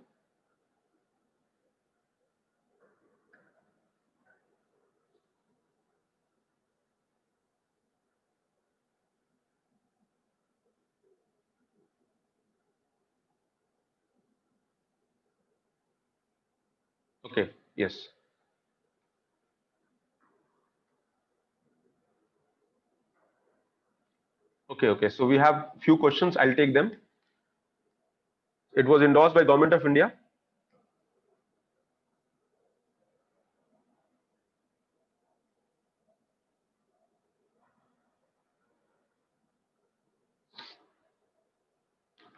Okay, yes. Okay. So we have few questions. I'll take them. It was endorsed by Government of India.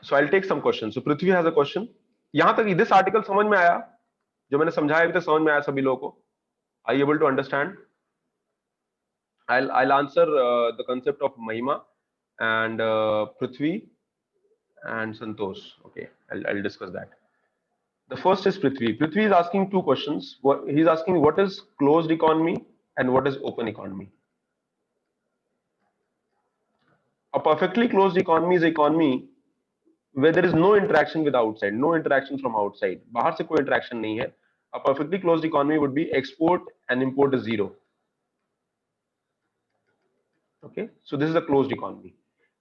So I'll take some questions. So Prithvi has a question. यहाँ तक this article समझ में आया? जो मैंने समझाया अभी तक समझ में आया सभी लोगों को? Are you able to understand? I'll answer the concept of Mahima and Prithvi and Santosh. Okay, I'll discuss that. The first is Prithvi. Prithvi is asking two questions. He's asking what is closed economy and what is open economy. A perfectly closed economy is an economy where there is no interaction with outside, no interaction from outside. बाहर से कोई interaction नहीं है. A perfectly closed economy would be export and import is zero. Okay, so this is a closed economy.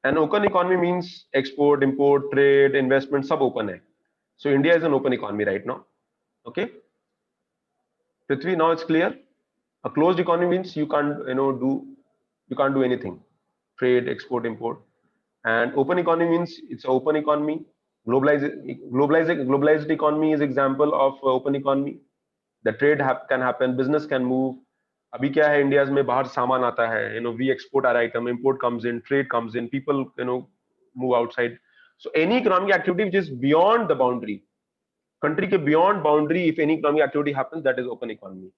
An open economy means export, import, trade, investment, सब open है. So India is an open economy right now. Okay, Prithvi, now it's clear. A closed economy means you can't do anything, trade, export, import. And open economy means it's an open economy. Globalized economy is example of open economy. The trade can happen, business can move. अभी क्या है India में बाहर सामान आता है, we export our item, import comes in, trade comes in, people move outside. So any economic activity which is beyond the boundary, country के beyond boundary, if any economic activity happens, that is open economy.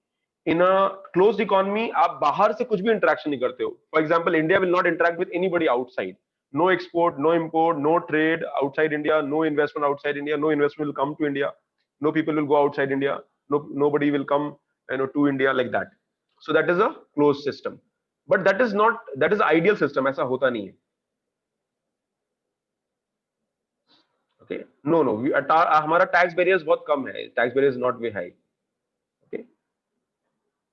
In a closed economy, आप बाहर से कुछ भी interaction नहीं करते हो. For example, India will not interact with anybody outside. No export, no import, no trade outside India, no investment outside India, no investment will come to India, no people will go outside India, nobody will come to India like that. So that is a closed system. But that is the ideal system. ऐसा होता नहीं है. Okay, no, हमारा tax barriers बहुत कम है. Tax barrier is not very high. Okay,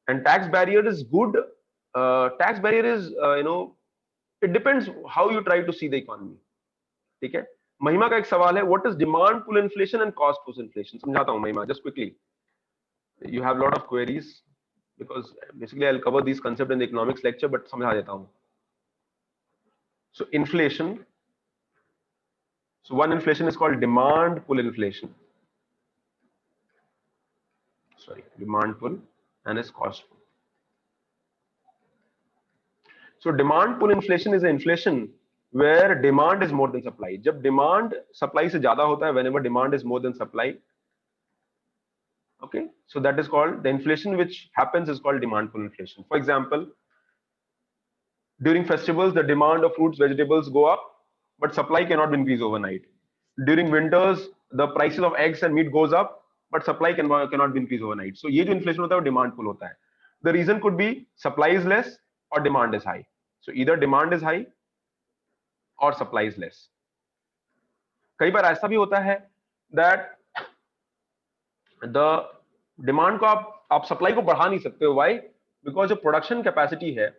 and tax barrier is good. Tax barrier is it depends how you try to see the economy. ठीक है. महिमा का एक सवाल है, what is demand pull inflation and cost push inflation? समझाता हूँ महिमा, just quickly. You have lot of queries. because basically I'll cover these concepts in the economics lecture, but समझा देता हूँ. So inflation. So one inflation is called demand pull inflation. Sorry, demand pull and is cost pull. So demand pull inflation is an inflation where demand is more than supply. जब demand supply से ज़्यादा होता है, whenever demand is more than supply, okay, so that is called the inflation which happens is called demand pull inflation. For example, during festivals, the demand of fruits, vegetables go up, but supply cannot be increased overnight. During winters, the prices of eggs and meat goes up, but supply cannot be increased overnight. So ये जो inflation होता है वो demand pull होता है. The reason could be supply is less or demand is high. So either demand is high or supply is less. कई बार ऐसा भी होता है that the demand को आप supply को बढ़ा नहीं सकते हो. Why? Because जो production capacity है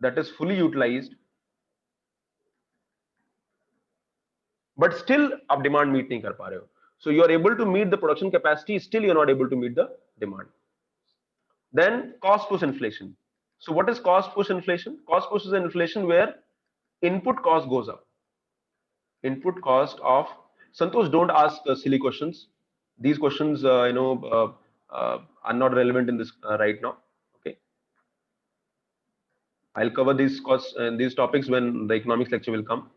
that is fully utilized, but still आप demand meet नहीं कर पा रहे हो. So you are able to meet the production capacity, still you are not able to meet the demand. Then cost push inflation. So what is cost push inflation? Cost push is an inflation where input cost goes up. Input cost of Santosh, don't ask silly questions. These questions, are not relevant in this right now. Okay, I'll cover these costs and these topics when the economics lecture will come.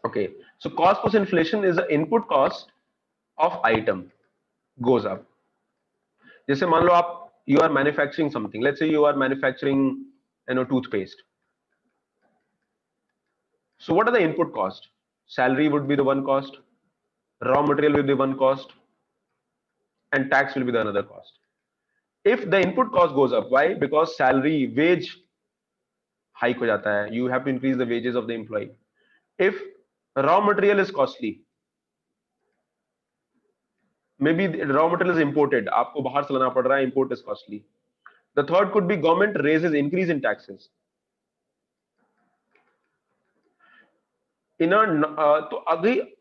Okay, so cost push inflation is the input cost of item goes up. जैसे मान लो आप you are manufacturing something. Let's say you are manufacturing toothpaste. So what are the input cost? Salary would be the one cost, raw material will be one cost, and tax will be the another cost. If the input cost goes up, why? Because salary, wage hike हो जाता है. You have to increase the wages of the employee. If raw material is costly, maybe the raw material is imported, आपको बाहर से लाना पड़ रहा है, import is costly. The third could be government raises increase in taxes. तो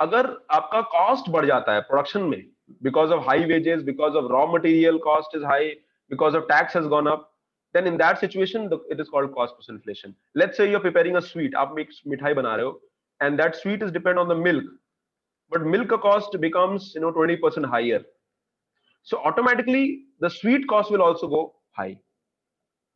अगर आपका कॉस्ट बढ़ जाता है प्रोडक्शन में because of high wages, because of raw material cost is high, because of tax has gone up, then in that situation it is called cost push inflation. Let's say you're preparing a sweet, आप मिठाई बना रहे हो, and that sweet is depend on the milk, but milk cost becomes 20% higher, so automatically the sweet cost will also go high.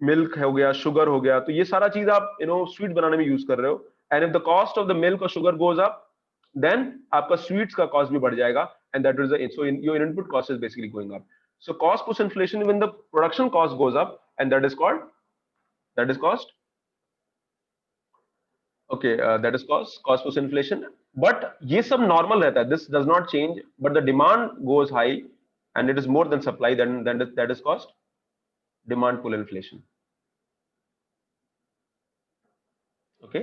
Milk हो गया, sugar हो गया, तो ये सारा चीज आप स्वीट बनाने में यूज कर रहे हो, and if the cost of the milk और शुगर गोज अप, देन आपका स्वीट्स का कॉस्ट भी बढ़ जाएगा, and that is so your input cost is basically going up. So cost push inflation when the production cost goes up, and that is cost okay, that is cost push inflation. But ये सब normal रहता है, this does not change, but the demand goes high and it is more than supply, then that is cost demand pull inflation. Okay,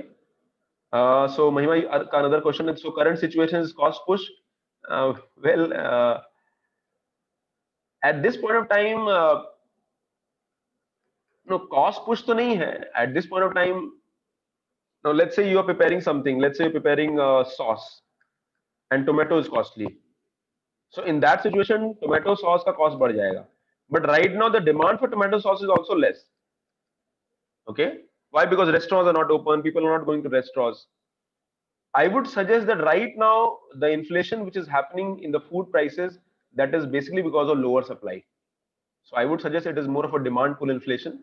so Mahima, another question is, so current situation is cost push. Well, at this point of time, no, cost push to nahi hai at this point of time. Now let's say you are preparing something, let's say you're preparing sauce and tomato is costly. So in that situation, tomato sauce का cost बढ़ जाएगा. But right now the demand for tomato sauce is also less. Okay, why? Because restaurants are not open, people are not going to restaurants. I would suggest that right now the inflation which is happening in the food prices, that is basically because of lower supply. So I would suggest it is more of a demand pull inflation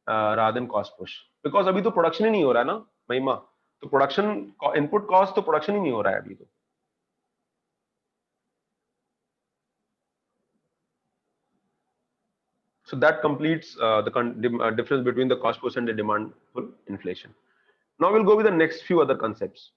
rather than cost push. Because अभी तो production ही नहीं हो रहा है ना महिमा, तो production input cost तो production ही नहीं हो रहा है अभी तो. So that completes the difference between the cost push and the demand pull inflation. Now we'll go with the next few other concepts.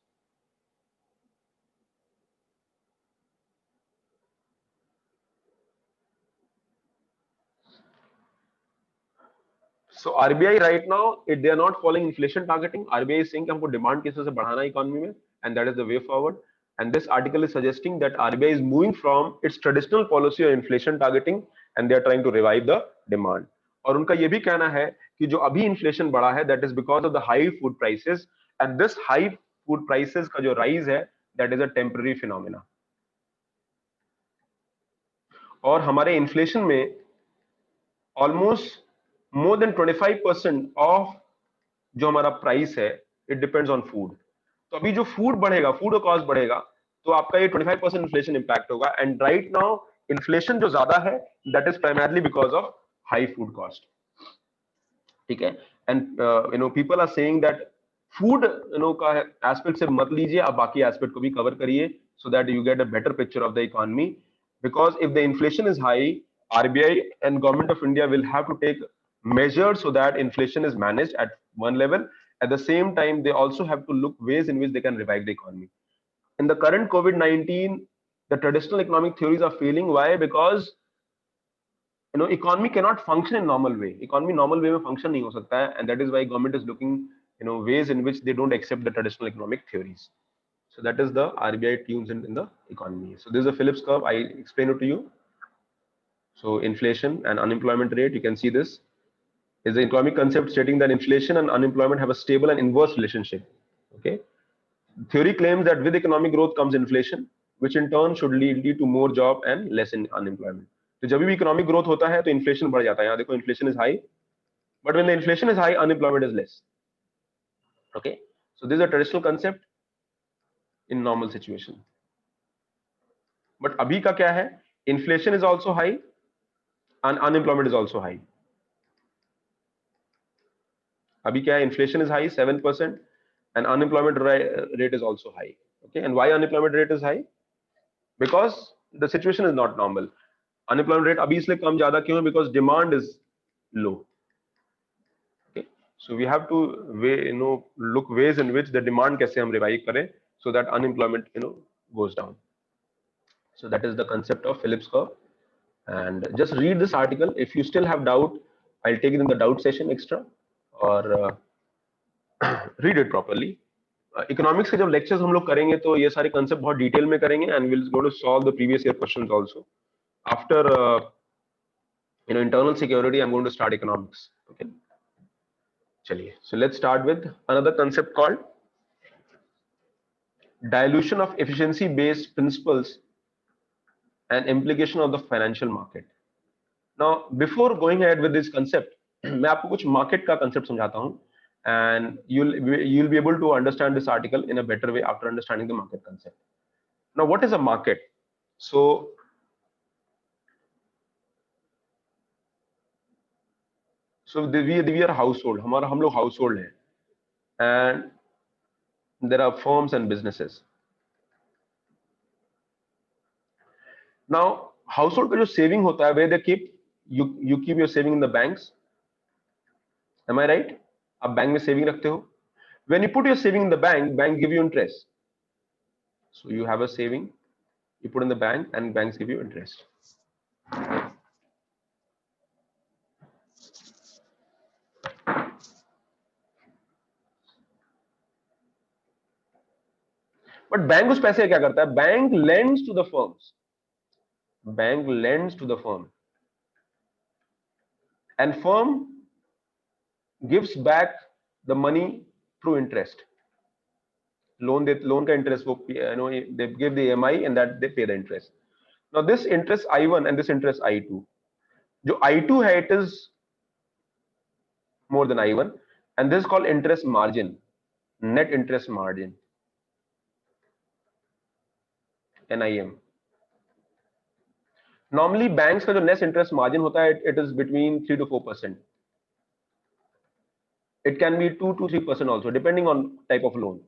So RBI right now, they are not following inflation targeting. RBI is saying कि हमको demand किस तरह से बढ़ाना है economy में, and that is the way forward. And this article is suggesting that RBI is moving from its traditional policy of inflation targeting, and they are trying to revive the demand. और उनका ये भी कहना है कि जो अभी inflation बढ़ा है, that is because of the high food prices, and this high food prices का जो rise है, that is a temporary phenomena. और हमारे इन्फ्लेशन में ऑलमोस्ट मोर देन 25% ऑफ जो हमारा प्राइस है इट डिपेंड्स ऑन फूड. तो अभी जो फूड बढ़ेगा, फूड का कॉस्ट बढ़ेगा, तो आपका ये 25% इन्फ्लेशन इंपैक्ट होगा. एंड राइट नाउ इन्फ्लेशन जो ज्यादा है that is primarily because of high food cost. ठीक है. And people are saying that food का एस्पेक्ट से मत लीजिए, आप बाकी एस्पेक्ट को भी कवर करिए so that you get a better picture of the economy. Because if the inflation is high, RBI and Government of India will have to take measures so that inflation is managed at one level. At the same time, they also have to look ways in which they can revive the economy. In the current COVID-19, the traditional economic theories are failing. Why? Because economy cannot function in normal way. Economy normal way में function नहीं हो सकता है, and that is why government is looking ways in which they don't accept the traditional economic theories. So that is the RBI tunes in the economy. So this is a Phillips curve. I explain it to you. So inflation and unemployment rate, you can see this is the economic concept stating that inflation and unemployment have a stable and inverse relationship. Okay. Theory claims that with economic growth comes inflation, which in turn should lead to more job and less in unemployment. तो जब भी economic growth होता है तो inflation बढ़ जाता है. यहाँ देखो inflation is high, but when the inflation is high unemployment is less. Okay, so this is a traditional concept in normal situation. But अभी का क्या है, inflation is also high and unemployment is also high. अभी क्या है, inflation is high 7% and unemployment rate is also high. Okay, and why unemployment rate is high? Because the situation is not normal. Unemployment rate अभी इसलिए कम ज्यादा क्यों है? Because demand is low. Okay, so we have to look ways in which the demand कैसे हम revive करें so that unemployment goes down. So that is the concept of Phillips curve. And just read this article. If you still have doubt, I'll take it in the doubt session extra, or read it properly. Economics के जब lectures हम लोग करेंगे तो ये सारे concept बहुत detail में करेंगे, and we'll go to solve the previous year questions also. After internal security, I'm going to start economics. Okay. चलिए, so let's start with another concept called dilution of efficiency-based principles and implication of the financial market. Now, before going ahead with this concept, मैं आपको कुछ market का concept समझाता हूँ, and you'll be able to understand this article in a better way after understanding the market concept. Now, what is a market? So we are household. हम लोग household हैं, and there are firms and businesses. Now, household का जो saving होता है, where they keep you keep your saving in the banks. Am I right? आप bank में saving रखते हो. When you put your saving in the bank give you interest. So you have a saving, you put in the bank, and banks give you interest. But bank उस पैसे क्या करता है? Bank lends to the firms. Bank lends to the firm, and firm gives back the money through interest. Loan का interest वो they give the EMI and that they pay the interest. Now this interest I1 and this interest I2. जो I2 है, it is more than I1, and this is called interest margin, net interest margin, NIM. Normally banks का जो net interest margin होता है, it is between 3 to 4%. It can be 2 to 3% also, depending on type of loan.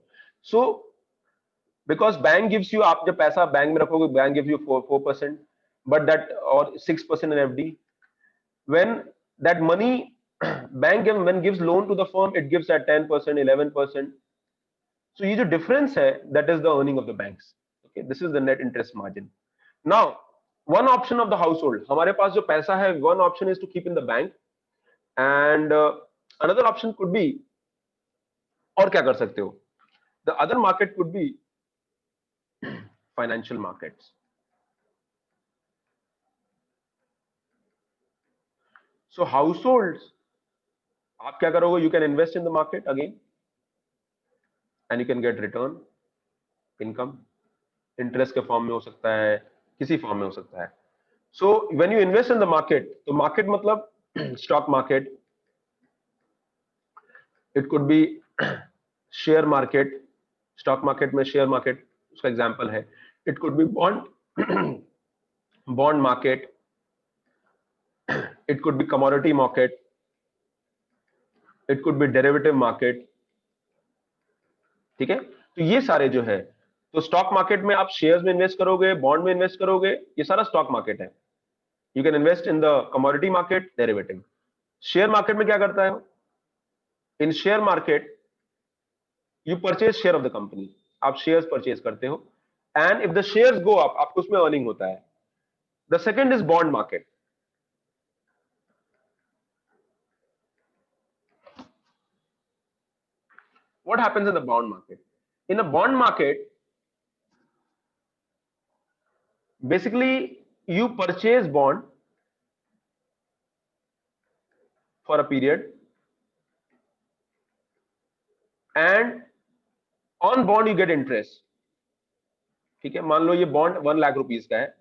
So because bank gives you, आप जब पैसा bank में रखोगे, bank gives you 4%, but that or 6% in FD. When that money bank when gives loan to the firm, it gives at 10%, 11%. So ये जो difference है, that is the earning of the banks. Okay, this is the net interest margin. Now, one option of the household, हमारे पास जो पैसा है, one option is to keep in the bank, and another option could be, और क्या कर सकते हो? The other market could be financial markets. So households, आप क्या करोगे? You can invest in the market again, and you can get return, income. Interest के form में हो सकता है, किसी फॉर्म में हो सकता है. So when you invest in the market, तो मार्केट मतलब stock market, it could be share market, stock market में शेयर मार्केट उसका एग्जांपल है. It could be bond bond market, it could be commodity market, it could be derivative market. ठीक है, तो ये सारे जो है, तो स्टॉक मार्केट में आप शेयर्स में इन्वेस्ट करोगे, बॉन्ड में इन्वेस्ट करोगे, ये सारा स्टॉक मार्केट है. You can invest in the commodity market, derivative. Share market में क्या करता है? In share market you purchase share of the company, आप शेयर्स परचेज करते हो, and if the shares go up, आपको उसमें अर्निंग होता है. The second is bond market. What happens in the bond market? In a bond market, basically you purchase bond for a period, and on bond you get interest. ठीक है, मान लो ये bond 1 lakh rupees का है,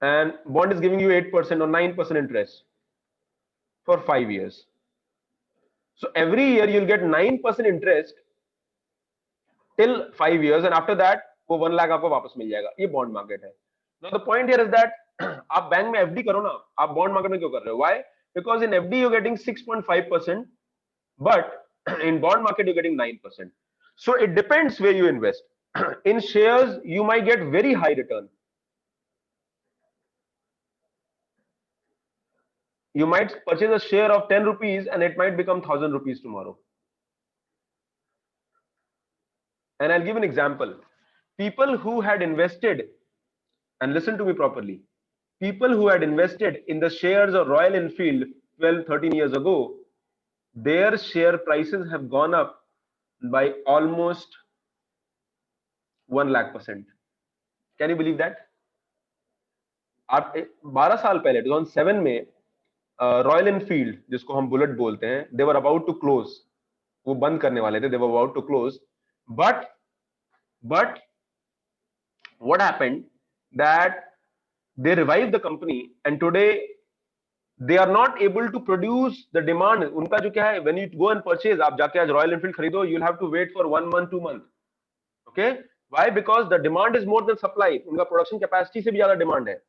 and bond is giving you 8% or 9% interest for 5 years. So every year you'll get 9% interest till 5 years, and after that वो 1 लाख आपको वापस मिल जाएगा. ये बॉन्ड मार्केट है. Now the point here is that आप बैंक में एफडी करो ना, आप बॉन्ड मार्केट में क्यों कर रहे हो? Why? Because in FD you're getting 6.5%, but in bond market you're getting 9%. So it depends where you invest. In shares you might get very high return. You might purchase a share of 10 rupees and it might become 1000 rupees tomorrow. And I'll give an example. People who had invested, and listen to me properly, people who had invested in the shares of Royal Enfield 12-13 years ago, their share prices have gone up by almost 1 lakh%. Can you believe that? आप 12 साल पहले 2007 में royal Enfield, जिसको हम bullet बोलते हैं, they were about to close, वो बंद करने वाले थे, they were about to close, but what happened that they revived the company, and today they are not able to produce the demand. उनका जो क्या है, when you go and purchase, आप जाके आज रॉयल एनफील्ड खरीदो, you'll have to wait for 1 month 2 month. Okay, why? Because the demand is more than supply. उनका production capacity से भी ज्यादा डिमांड है.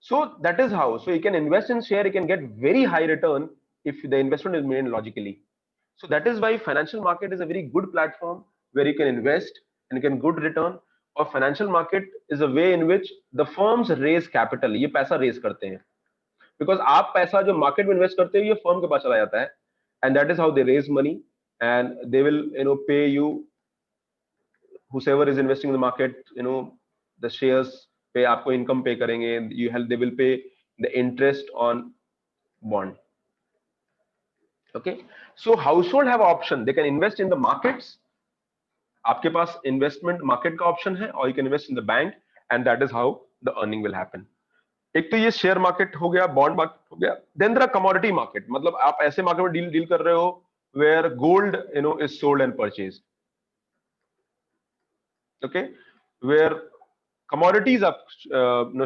So that is how. So you can invest in share, you can get very high return if the investment is made logically. So that is why financial market is a very good platform where you can invest and you can good return. Or financial market is a way in which the firms raise capital. ये पैसा raise करते हैं. Because आप पैसा जो market में invest करते हो, ये firm के पास चला जाता है, and that is how they raise money, and they will pay you, whoever is investing in the market, the shares पे आपको income pay करेंगे, they will pay the interest on bond. Okay, so household have option, they can invest in the markets. आपके पास investment market का option है, or you can invest in the bank, and that is how the earning will happen. एक तो ये share market हो गया, bond market हो गया. Then there are commodity market, मतलब आप ऐसे मार्केट में डील कर रहे हो where gold is sold and purchased. Okay, where commodities are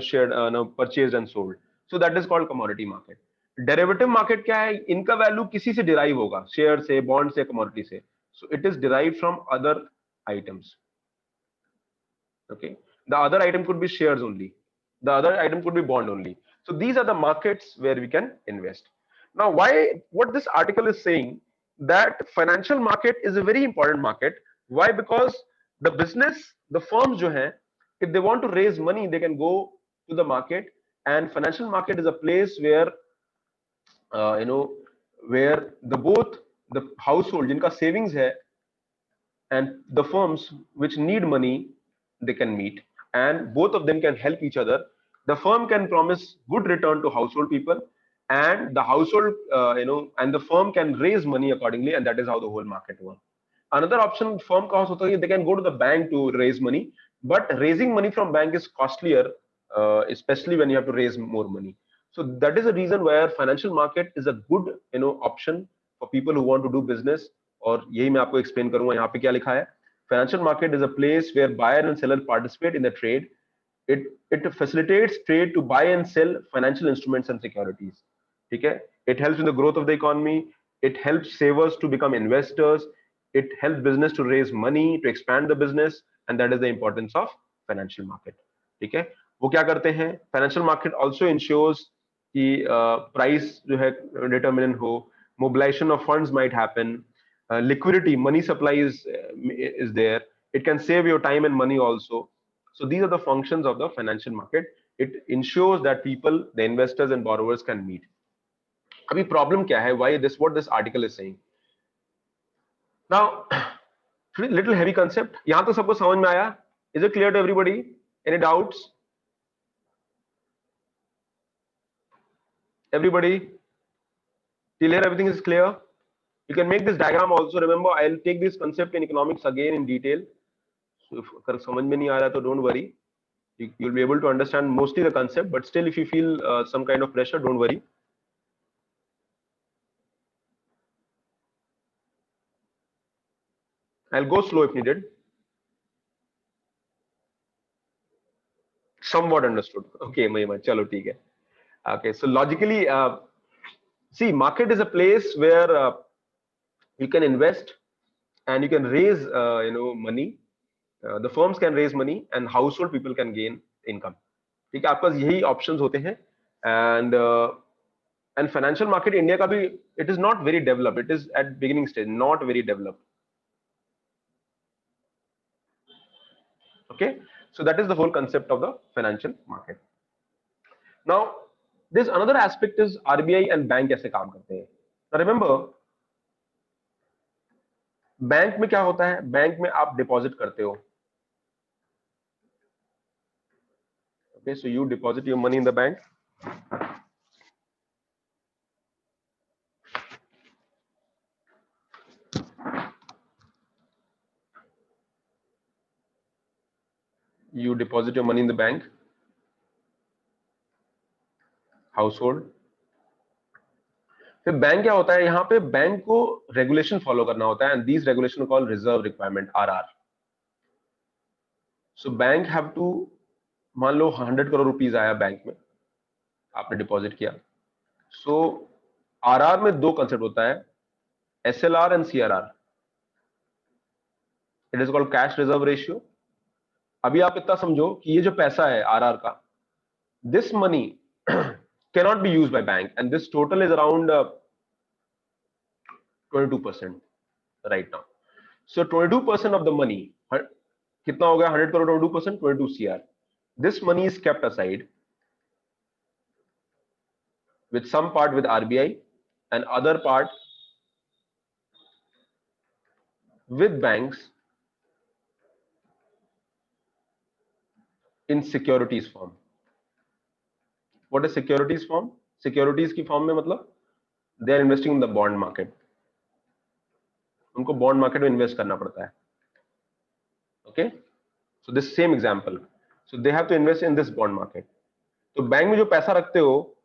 shared, purchased and sold. So that is called commodity market. Derivative market क्या है? इनका वैल्यू किसी से डिराइव होगा, शेयर से, बॉन्ड से, कमोडिटी से. So it is derived from other items. Okay, the other item could be shares only, the other item could be bond only. So these are the markets where we can invest. Now what this article is saying, that financial market is a very important market. Why? Because the business, the firms jo hai, if they want to raise money, they can go to the market, and financial market is a place where where both the household jinka savings hai and the firms which need money, they can meet, and both of them can help each other. The firm can promise good return to household people, and the household and the firm can raise money accordingly, and that is how the whole market works. Another option firm का होता है, they can go to the bank to raise money, but raising money from bank is costlier, especially when you have to raise more money. So that is the reason where financial market is a good option for people who want to do business. और यही मैं आपको explain करूंगा. यहाँ पे क्या लिखा है? Financial market is a place where buyer and seller participate in the trade. It facilitates trade to buy and sell financial instruments and securities. ठीक है? It helps in the growth of the economy. It helps savers to become investors. It helps business to raise money to expand the business, and that is the importance of financial market. ठीक है? वो क्या करते हैं? Financial market also ensures कि price जो है determinant हो, mobilization of funds might happen, liquidity, money supply is there. It can save your time and money also. So these are the functions of the financial market. It ensures that people, the investors and borrowers can meet. अभी problem क्या है? Why this? What this article is saying? Now, little heavy concept. यहाँ तो सबको समझ में आया? Is it clear to everybody? Any doubts? Everybody? Till here everything is clear? You can make this diagram also. Remember, I'll take this concept in economics again in detail. So if अगर समझ में नहीं आ रहा तो don't worry. You'll be able to understand mostly the concept, but still if you feel some kind of pressure, don't worry. I'll go slow if needed. Somewhat understood. Okay, Mahima, chalo, theek hai. Okay, so logically, see, market is a place where you can invest and you can raise, money. The firms can raise money and household people can gain income. ठीक है, आपके पास यही options होते हैं. And financial market India का भी, it is not very developed. It is at beginning stage, not very developed. Okay, so that is the whole concept of the financial market. Now, there's another aspect is RBI and bank कैसे काम करते हैं. Now remember, bank में क्या होता है? Bank में आप डिपॉजिट करते हो. Okay, so you deposit your money in the bank. You deposit your money in the bank. Household. फिर बैंक क्या होता है? यहाँ पे बैंक को रेगुलेशन फॉलो करना होता है, and these regulation called reserve requirement, RR. So bank have to, मान लो 100 करोड़ रुपीस आया बैंक में, आपने डिपॉजिट किया. सो RR में दो कंसेप्ट होता है, SLR and CRR. It is called cash reserve ratio. अभी आप इतना समझो कि ये जो पैसा है RR का, this money cannot be used by bank, and this total is around 22% right now. So 22% of the money, कितना हो गया? 100 crore 22%, 22 CR. This money is kept aside with some part with RBI and other part with banks in securities form. What is securities form? Securities की form में मतलब they are investing in the bond market. उनको bond market में invest करना पड़ता है. Okay, so this same example. So they have to invest in this bond market. तो bank में जो पैसा रखते हो,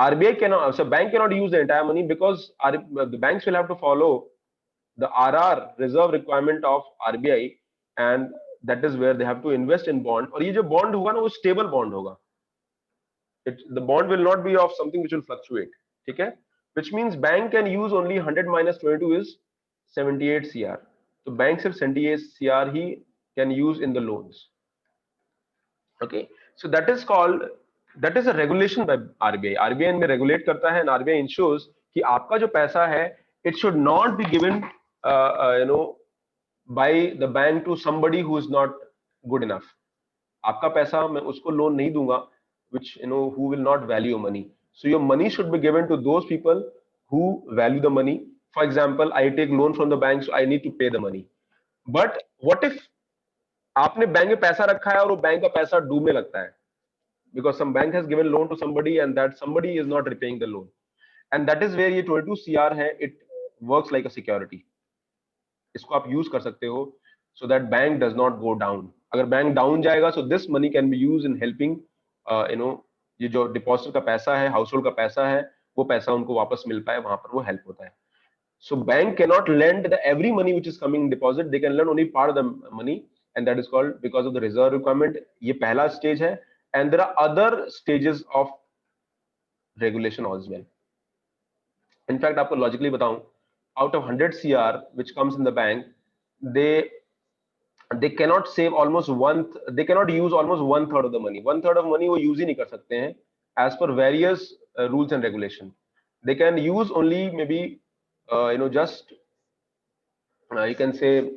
RBI cannot, so bank cannot use the entire money because the banks will have to follow the RR, reserve requirement of RBI, and that is where they have to invest in bond. और ये जो bond होगा ना, वो stable bond होगा. The bond will not be of something which will fluctuate. ठीक है? Which means bank can use only 100 minus 22 is 78 CR. So bank सिर्फ 78 CR he can use in the loans. Okay, so that is called, that is a regulation by RBI. RBI में regulate करता है, and RBI ensures कि आपका जो पैसा है, it should not be given by the bank to somebody who is not good enough. आपका पैसा मैं उसको लोन नहीं दूंगा which who will not value your money. So your money should be given to those people who value the money. For example, I take loan from the bank, so I need to pay the money. But what if आपने bank में पैसा रखा है और वो bank का पैसा डूबने लगता है, because some bank has given loan to somebody and that somebody is not repaying the loan, and that is where ये 22 CR है, it works like a security. इसको आप यूज कर सकते हो so that bank does not go down. अगर bank down जाएगा, so this money can be used in helping ये जो डिपॉजिट का पैसा है, हाउस होल्ड का पैसा है, वो पैसा उनको वापस मिल पाए, वहां पर वो हेल्प होता है. So bank cannot lend the every money which is coming in deposit. They can lend only part of the money, and that is called because of the reserve requirement. ये पहला stage है, and there are other stages of regulation as well. In fact, आपको logically बताऊं, out of 100 CR which comes in the bank, they they cannot save almost they cannot use almost one third of the money. One third of money वो use ही नहीं कर सकते हैं as per various rules and regulation. They can use only maybe just you can say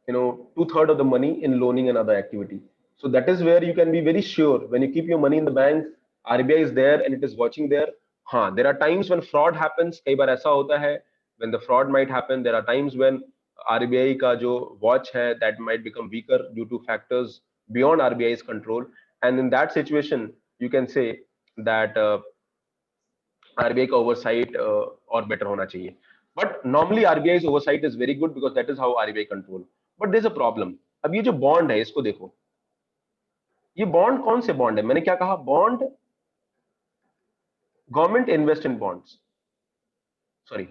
2/3 of the money in loaning and other activity. So that is where you can be very sure when you keep your money in the bank, RBI is there and it is watching there. हाँ, there are times when fraud happens. कई बार ऐसा होता है when the fraud might happen. There are times when RBI का जो watch है that might become weaker due to factors beyond RBI's control. And in that situation, you can say that RBI का oversight और better होना चाहिए. But normally RBI's oversight is very good because that is how RBI control. But there's a problem. अब ये जो bond है इसको देखो, ये bond कौन से bond है? मैंने क्या कहा? Bond, government invest in bonds. Sorry,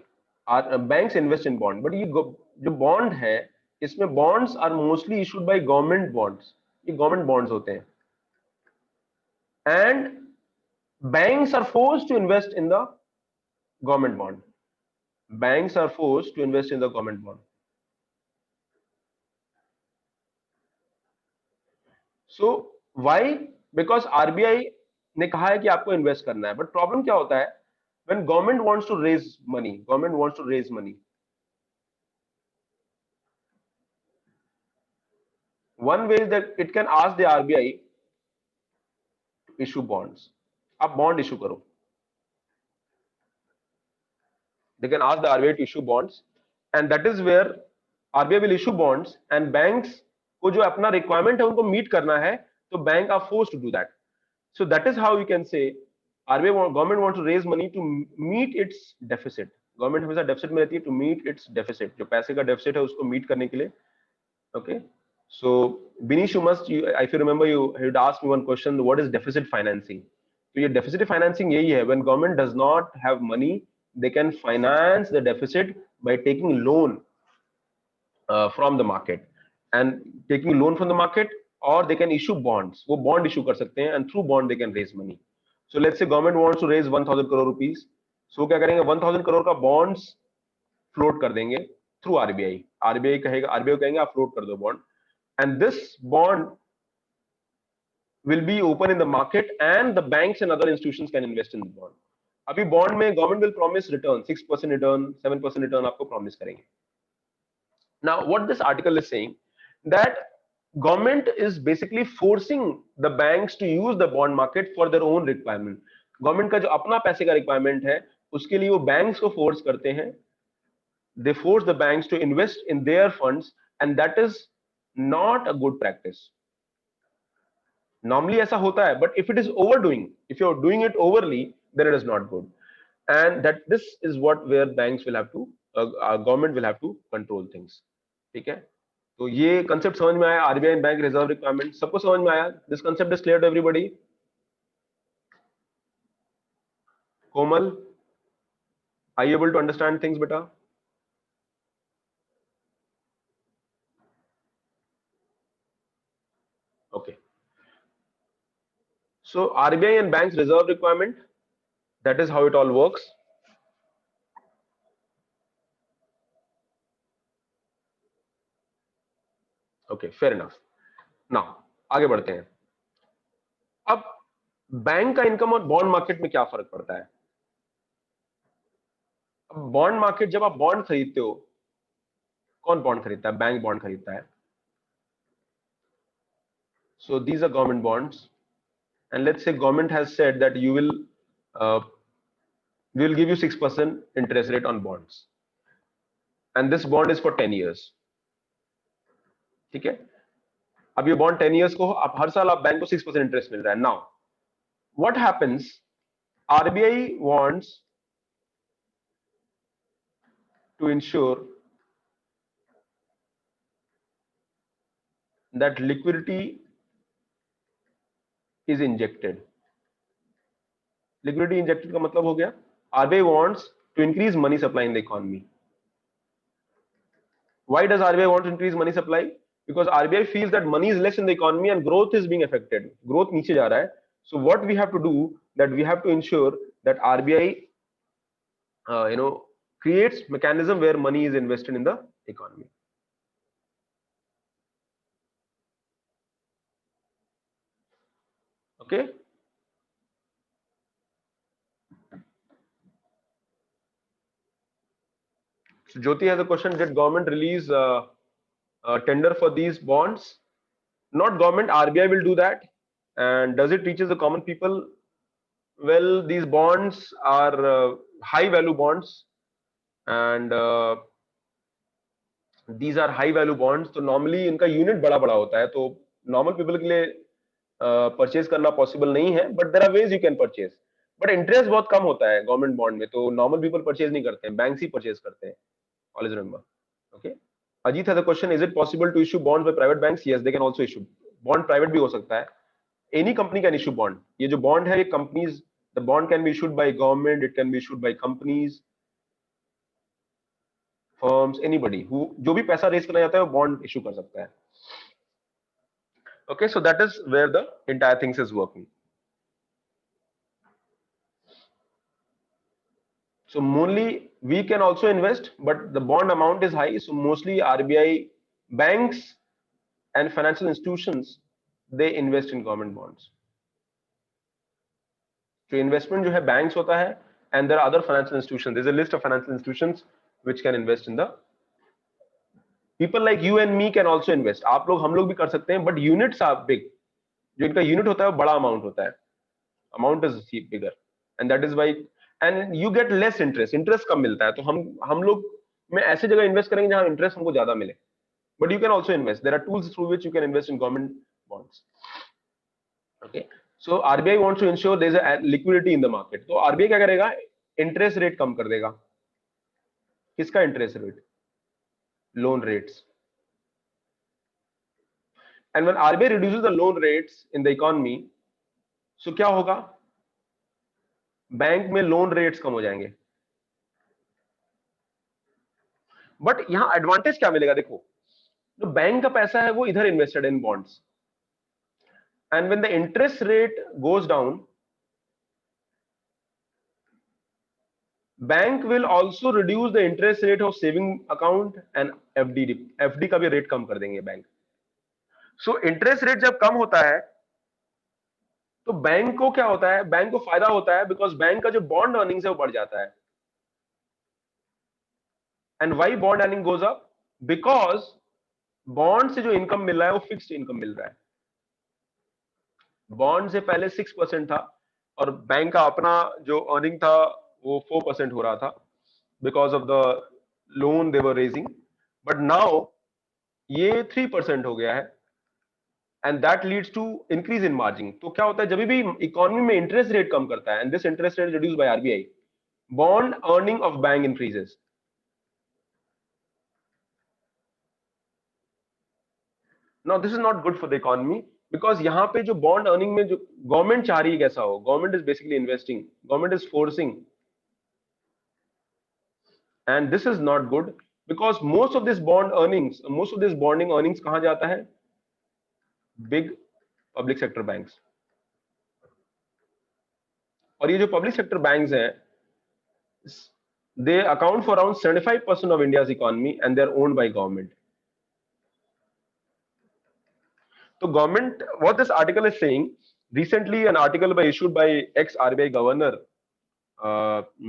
banks invest in bond. But ये जो bond है, इसमें bonds are mostly issued by government bonds. ये government bonds होते हैं. And banks are forced to invest in the government bond. Banks are forced to invest in the government bond. So why? Because RBI ने कहा है कि आपको invest करना है, बट प्रॉब्लम क्या होता है? When government wants to raise money, one way is that it can ask the RBI to issue bonds. आप bond issue करो. They can ask the RBI to issue bonds, and that is where RBI will issue bonds, and banks को जो अपना requirement है उनको meet करना है, तो bank are forced to do that. So that is how you can say government wants to raise money to meet its deficit. Government हमेशा deficit में रहती है to meet its deficit. जो पैसे का deficit है उसको meet करने के लिए. Okay. So Binish, if you remember, you had asked me one question: what is deficit financing? So ये deficit financing यही है, when government does not have money, they can finance the deficit by taking loan from the market, and taking loan from the market, or they can issue bonds. वो bond issue कर सकते हैं, and through bond they can raise money. So let's say government wants to raise 1000 crore rupees. So क्या करेंगे? 1000 crore का bonds float कर देंगे through RBI. RBI कहेंगे आप float कर दो bond, and this bond will be open in the market, and the banks and other institutions can invest in the bond. अभी bond में government will promise return, 6% return, 7% return आपको promise करेंगे. Now what this article is saying, that government is basically forcing the banks to use the bond market for their own requirement. Government का जो अपना पैसे का requirement है उसके लिए वो banks को force करते हैं. They force the banks to invest in their funds, and that is not a good practice. Normally ऐसा होता है, but if it is overdoing, if you are doing it overly, then it is not good. And that this is where banks will have to, government will have to control things. ठीक है? तो ये concept समझ में आया? RBI and bank reserve requirement सबको समझ में आया? This concept is clear to everybody? Komal, are you able to understand things, beta? Okay. So RBI and banks reserve requirement, that is how it all works. Okay, fair enough. Now आगे बढ़ते हैं. अब bank का income और bond market में क्या फर्क पड़ता है? अब बॉन्ड मार्केट, जब आप बॉन्ड खरीदते हो, कौन बॉन्ड खरीदता है? बैंक बॉन्ड खरीदता है. So these are government bonds, and let's say government has said that we will give you 6% interest rate on bonds, and this bond is for 10 years. ठीक है? अब ये बॉन्ड 10 years को आप हर साल आप बैंक को 6% इंटरेस्ट मिल रहा है. Now what happens? RBI wants to ensure that liquidity is injected. Liquidity injected का मतलब हो गया, RBI wants to increase money supply in the economy. Why does RBI want to increase money supply? Because RBI feels that money is less in the economy and growth is being affected. Growth नीचे जा रहा है. So what we have to do, that we have to ensure that RBI creates mechanism where money is invested in the economy. Okay. So Jyoti has a question: did government release tender for these bonds? Not government, RBI will do that. And does it reaches the common people? Well, these bonds are high value bonds, and these are high value bonds. तो normally इनका unit बड़ा बड़ा होता है, तो normal people के लिए purchase करना पॉसिबल नहीं है, but there are ways you can purchase. But interest बहुत कम होता है गवर्नमेंट बॉन्ड में, तो नॉर्मल पीपल परचेज नहीं करते हैं, बैंक्स ही परचेज करते हैं. Always remember. Okay. Ajit has a question: is it possible to issue bonds by private banks? Yes, they can also issue. Bond private भी हो सकता है. Any company can issue bond. ये जो बॉन्ड है, ये companies, the bond can be issued by government, it can be issued by companies, firms, anybody who जो भी पैसा रेज करना चाहता है वो बॉन्ड इशू कर सकता है. Okay, so that is where the entire things is working. So mostly we can also invest, but the bond amount is high. So mostly RBI, banks and financial institutions, they invest in government bonds. So investment जो है banks होता है, and there are other financial institutions. There's a list of financial institutions which can invest in the. People like you and me can also invest. आप लोग, हम लोग भी कर सकते हैं, but units are big. जो इनका unit होता है वो बड़ा amount होता है. Amount is bigger, and that is why. And you get less interest. Interest कम मिलता है, तो हम लोग में ऐसे जगह इन्वेस्ट करेंगे जहां इंटरेस्ट हमको ज्यादा मिले. But you can also invest. There are tools through which you can invest in government bonds. Okay. So RBI wants to ensure there is a liquidity in the market. तो RBI क्या करेगा? Interest rate कम कर देगा. किसका interest rate? Loan rates. And when RBI reduces the loan rates in the economy, so क्या होगा? Bank में loan rates कम हो जाएंगे. बट यहां एडवांटेज क्या मिलेगा? देखो, जो बैंक का पैसा है वो इधर invested in bonds, and when the interest rate goes down, bank will also reduce the interest rate of saving account and FD. FD का भी रेट कम कर देंगे बैंक. सो इंटरेस्ट रेट जब कम होता है तो बैंक को क्या होता है? बैंक को फायदा होता है, बिकॉज बैंक का जो बॉन्ड अर्निंग्स है वो बढ़ जाता है. And why bond earning goes up? Because bond से जो इनकम मिल रहा है वो फिक्स्ड इनकम मिल रहा है. बॉन्ड से पहले 6% था, और बैंक का अपना जो अर्निंग था वो 4% हो रहा था because of the loan they were raising. But now ये 3% हो गया है, and that leads to increase in margin. तो क्या होता है? जब भी इकोनॉमी में इंटरेस्ट रेट कम करता है, and this interest rate reduce by RBI, bond earning of bank increases. Now this is not good for the economy, because यहाँ पे जो बॉन्ड अर्निंग में जो गवर्नमेंट चाह रही है कैसा हो, government is basically investing, government is forcing, and this is not good, because most of this bond earnings, most of this bonding earnings कहां जाता है? Big public sector banks. और ये जो पब्लिक सेक्टर बैंक्स हैं, they account for around 75% of India's economy, and they're owned by government. So government, what this article is saying, recently an article issued by ex-RBI governor,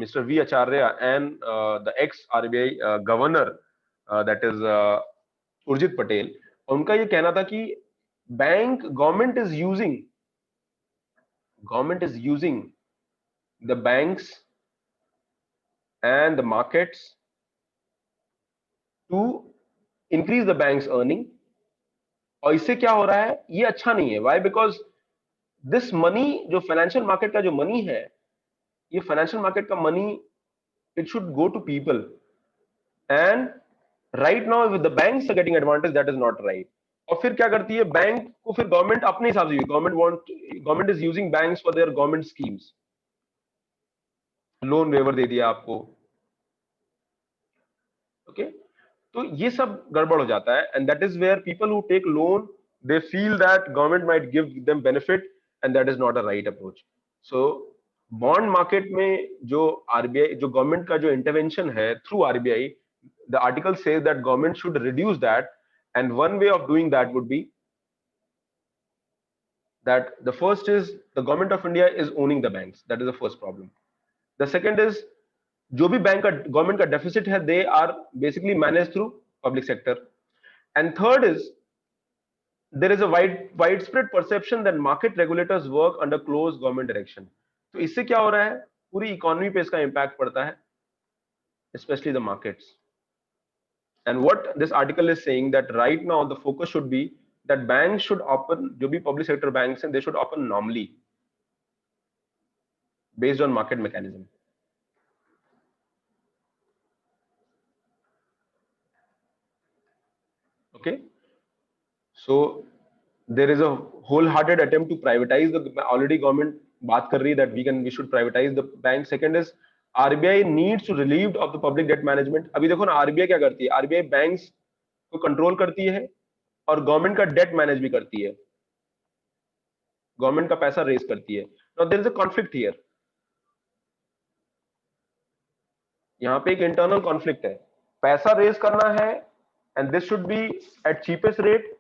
Mr. V. Acharya, and the ex-RBI governor, that is Urjit Patel, उनका ये कहना था कि government is using the banks and the markets to increase the bank's earning. और इससे क्या हो रहा है? ये अच्छा नहीं है. Why? Because this money, जो financial market का जो money है, ये financial market का money, it should go to people. And right now, if the banks are getting advantage, that is not right. और फिर क्या करती है बैंक को? फिर गवर्नमेंट अपने हिसाब से, government is using banks for their government schemes. Loan waiver दे दिया आपको. ओके. तो ये सब गड़बड़ हो जाता है, and that is where people who take loan they feel that government might give them benefit, and that is not a right approach. So bond market में जो आरबीआई, जो गवर्नमेंट का जो इंटरवेंशन है through RBI, the article says that government should reduce that, and one way of doing that would be that the first is the government of India is owning the banks. That is the first problem. The second is जो भी bank का government का deficit है they are basically manage through public sector. And third is there is a widespread perception that market regulators work under close government direction. तो इससे क्या हो रहा है, पूरी इकोनॉमी पे इसका इम्पैक्ट पड़ता है, especially the markets. And what this article is saying that right now the focus should be that banks should open, जो भी public sector banks हैं, they should open normally based on market mechanism. Okay, so there is a wholehearted attempt to privatize the, already government बात कर रही है that we should privatize the bank. Second is RBI needs to relieve of the public debt management. अभी देखो ना RBI क्या करती है, RBI banks को कंट्रोल करती है और गवर्नमेंट का डेट मैनेज भी करती है, गवर्नमेंट का पैसा रेज करती है. Now there is a conflict here, यहाँ पे एक इंटरनल कॉन्फ्लिक्ट है, पैसा रेज करना है and this should be at cheapest rate.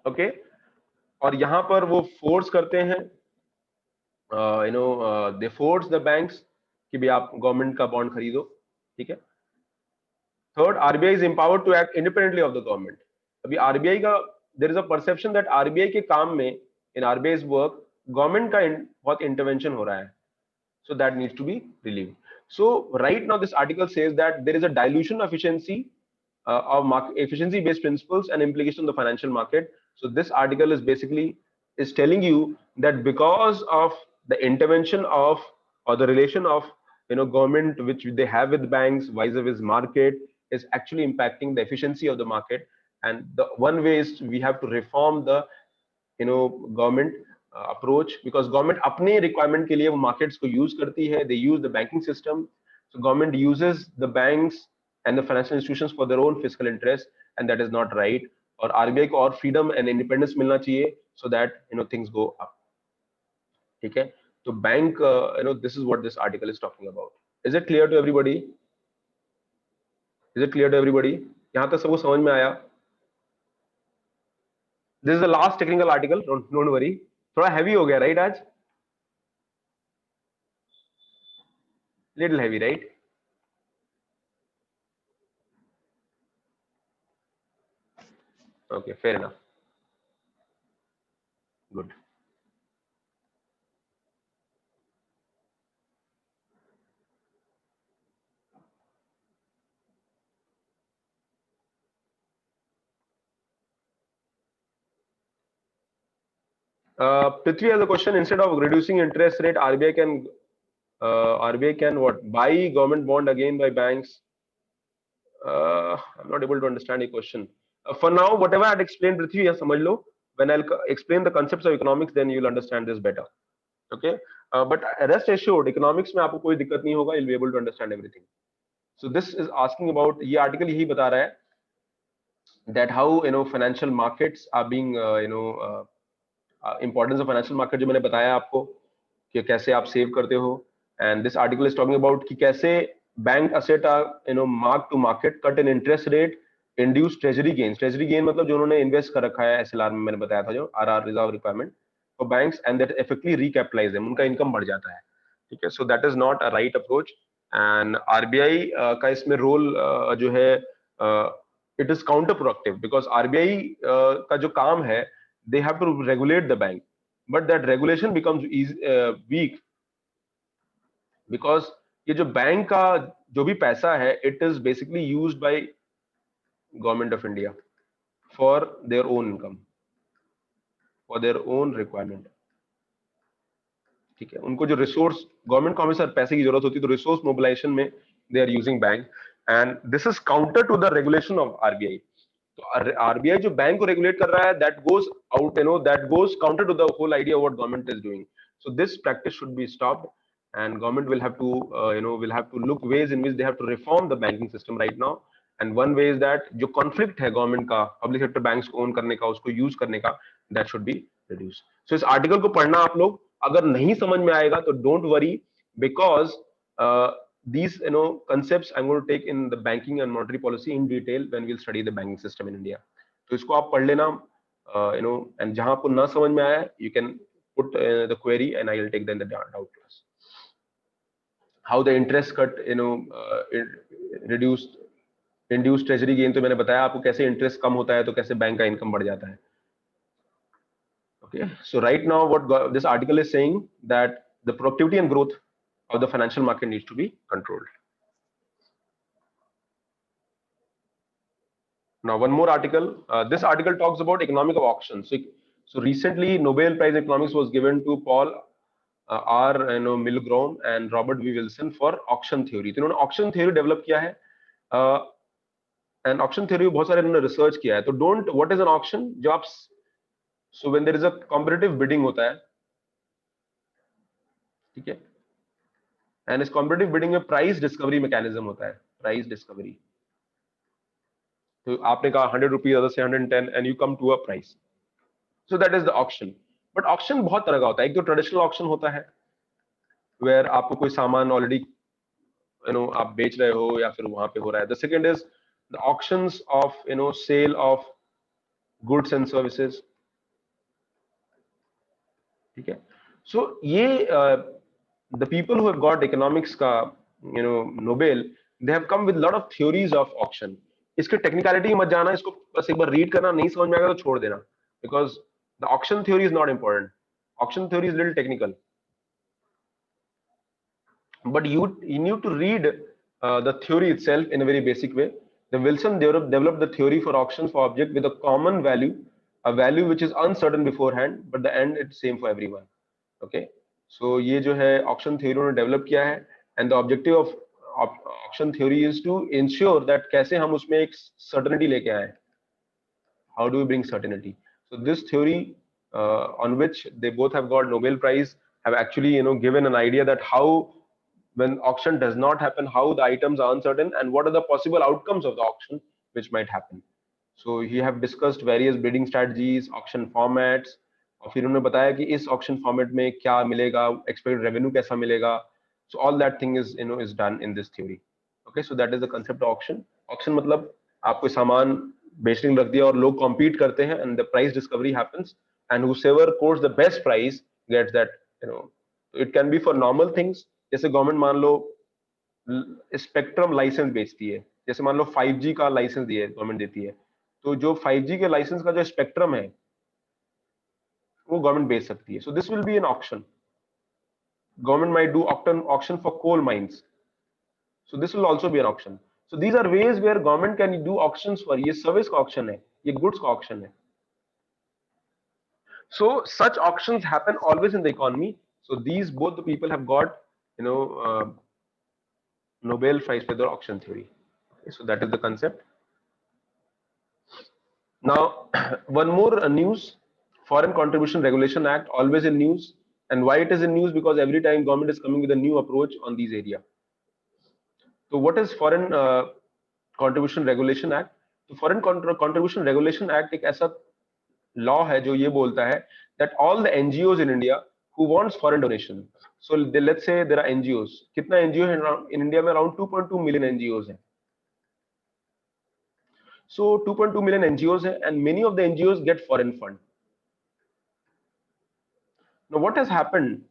Okay, और यहाँ पर वो फोर्स करते हैं, दे फोर्स द बैंक्स कि भी आप गवर्नमेंट का बॉन्ड खरीदो. ठीक है. Third, RBI is empowered to act independently of the government. अभी आरबीआई का there is a perception that RBI के काम में, इन आरबीआई's वर्क, गवर्नमेंट का बहुत इंटरवेंशन हो रहा है. So that needs to be relieved. So right now this article says that there is a dilution of efficiency of efficiency based principles and implication on the financial market. So this article is basically is telling you that because of the intervention of, or the relation of, government which they have with banks vis-a-vis market is actually impacting the efficiency of the market. And the one way is we have to reform the, government approach, because government अपने requirement के लिए वो markets को use करती है, they use the banking system. So government uses the banks and the financial institutions for their own fiscal interest, and that is not right. और RBI को और freedom and independence मिलना चाहिए so that things go up. ठीक है. तो bank, this is what this article is talking about. Is it clear to everybody? Is it clear to everybody? यहाँ तक सबको समझ में आया? This is the last technical article. Don't worry. थोड़ा heavy हो गया right आज? Little heavy, right? Okay, fair enough. Good. Prithvi has a question. Instead of reducing interest rate, RBI can what? Buy government bond again by banks? I'm not able to understand your question. For now, whatever I had explained, Prithvi, yeah, samajh lo. When I'll explain the concepts of economics, then you'll understand this better. Okay. But rest assured, economics में आपको कोई दिक्कत नहीं होगा. You'll be able to understand everything. So this is asking about, ये article यही बता रहा है that how financial markets are being importance of financial market जो मैंने बताया आपको कि कैसे आप सेव करते हो. And this article is talking about कि कैसे bank asset are mark to market, cut in interest rate, induce treasury gains. Treasury gain मतलब जो उन्होंने इन्वेस्ट कर रखा है एसएलआर में, मैंने बताया था, जो RR reserve requirement for banks, and that effectively recapitalise them, उनका इनकम बढ़ जाता है. ठीक है. So that is not a right approach. And RBI का इसमें रोल जो है, it is counter productive, because RBI का जो काम है, they have to regulate the bank, but that regulation becomes weak because ये जो बैंक का जो भी पैसा है, it is basically used by government of India for their own income, for their own requirement. ठीक है. उनको जो रिसोर्स, गवर्नमेंट को हमेशा पैसे की जरूरत होती है, तो रिसोर्स मोबिलाइजेशन में they are using bank, and this is counter to the regulation of RBI. तो आरबीआई जो बैंक को रेगुलेट कर रहा है, that goes out, that goes counter to the whole idea what government is doing. So this practice should be stopped. and government will have to will have to look ways in which they have to reform the banking system right now. And one way is that जो conflict है government का public sector banks को own करने का, उसको use करने का, that should be reduced. So इस article को पढ़ना आप लोग, अगर नहीं समझ में आएगा तो don't worry, because these concepts I'm going to take in the banking and monetary policy in detail when we'll study the banking system in India. तो इसको आप पढ़ लेना, and जहां आपको ना समझ में आया, you can put the query and I will take then the doubt class. How the interest cut reduced induced treasury gain, तो मैंने बताया आपको कैसे इंटरेस्ट कम होता है तो कैसे बैंक का इनकम बढ़ जाता है. Okay, so right now what this article is saying that the productivity and growth of the financial market needs to be controlled. Now one more article, this article talks about economic of auctions. So recently Nobel Prize in Economics was given to Paul R Milgrom and Robert V Wilson for auction theory. तो इन्होंने auction theory develop किया है, and auction theory बहुत सारे इन्होंने research किया है. तो don't, what is an auction? जो आप, so when there is a competitive bidding होता है, ठीक है, and इस competitive bidding में price discovery mechanism होता है, price discovery. तो आपने कहा 100 रुपीज, अदर से 110 and you come to a price. So that is the auction. But auction बहुत तरह का होता है. एक तो ट्रेडिशनल ऑक्शन होता है where आपको कोई सामान ऑलरेडी आप बेच रहे हो या फिर वहां पे हो रहा है. The second is the auctions of sale of goods and services. ठीक है. So ये the people who have got economics का Nobel, they have come with lot of theories of auction. इसके टेक्निकलिटी मत जाना, इसको बस एक बार रीड करना, नहीं समझ में आएगा तो छोड़ देना, because the auction theory is not important. Auction theory is little technical, but you need to read the theory itself in a very basic way. The Wilson developed the theory for auctions for object with a common value, a value which is uncertain beforehand, but the end it's same for everyone. Okay, so ये जो है auction theory उन्होंने develop किया है, and the objective of auction theory is to ensure that कैसे हम उसमें एक certainty लेके आए. How do we bring certainty? So this theory on which they both have got Nobel Prize have actually given an idea that how, when auction does not happen, how the items are uncertain and what are the possible outcomes of the auction which might happen. So he have discussed various bidding strategies, auction formats, और फिर उन्होंने बताया कि इस auction format में क्या मिलेगा, expected revenue कैसा मिलेगा. So all that thing is is done in this theory. Okay, so that is the concept of auction. Auction मतलब आप कोई सामान बेचने रख दिया और लोग compete करते हैं and the price discovery happens and whoever quotes the best price gets that. It can be for normal things, जैसे गवर्नमेंट मान लो स्पेक्ट्रम लाइसेंस बेचती है, जैसे मान लो 5G का लाइसेंस दिए गवर्नमेंट देती है, तो जो 5G के लाइसेंस का जो स्पेक्ट्रम है वो गवर्नमेंट बेच सकती है. So this will be an auction. Government might do auction for coal mines, so this will also be an auction. So these are ways where government can do auctions for, ये service का auction है, ये goods का auction है. So such auctions happen always in the economy. So these both the people have got Nobel Prize for their auction theory. Okay, so that is the concept. Now one more news, Foreign Contribution Regulation Act, always in news. And why it is in news? Because every time government is coming with a new approach on these area. So what is Foreign Contribution Regulation Act? तो Foreign Contribution Regulation Act एक ऐसा law है जो ये बोलता है that all the NGOs in India who wants foreign donation. So let's say there are NGOs. कितना NGO है in India में? Around 2.2 million NGOs हैं. So 2.2 million NGOs हैं and many of the NGOs get foreign fund. Now what has happened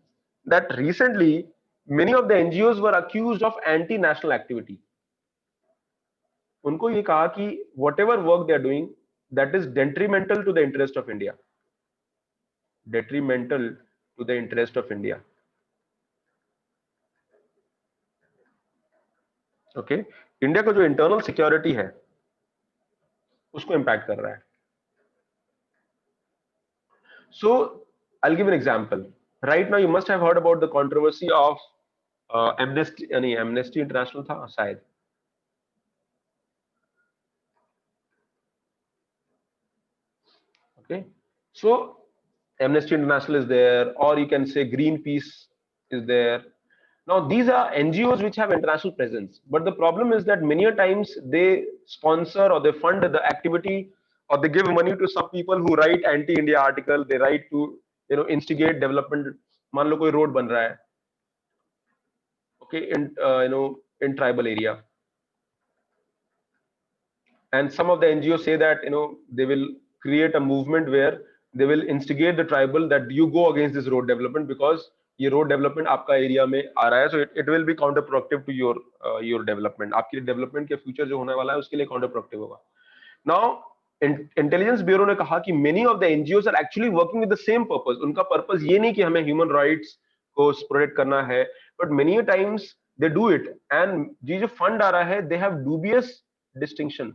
that recently many of the NGOs were accused of anti-national activity. उनको ये कहा कि whatever work they are doing, that is detrimental to the interest of India. Detrimental to the interest of India. Okay, India का जो internal security है उसको impact कर रहा है. So I'll give an example. Right now you must have heard about the controversy of Amnesty International था शायद. Okay, so Amnesty International is there, or you can say Greenpeace is there. Now these are NGOs which have international presence, but the problem is that many a times they sponsor or they fund the activity, or they give money to some people who write anti-India article. They write to instigate development. मान लो कोई road बन रहा है, okay, in in tribal area, and some of the NGOs say that they will create a movement where they will instigate the tribal that you go against this road development because ये road development आपका area में आ रहा है, so it will be counterproductive to your development. आपकी development के future जो होने वाला है उसके लिए counterproductive होगा. Now इंटेलिजेंस ब्यूरो ने कहा कि many of the NGOs are actually working with the same purpose. उनका पर्पस ये नहीं कि हमें ह्यूमन राइट्स को प्रोटेक्ट करना है, but many a times they do it, and ये जो फंड आ रहा है they have dubious distinction.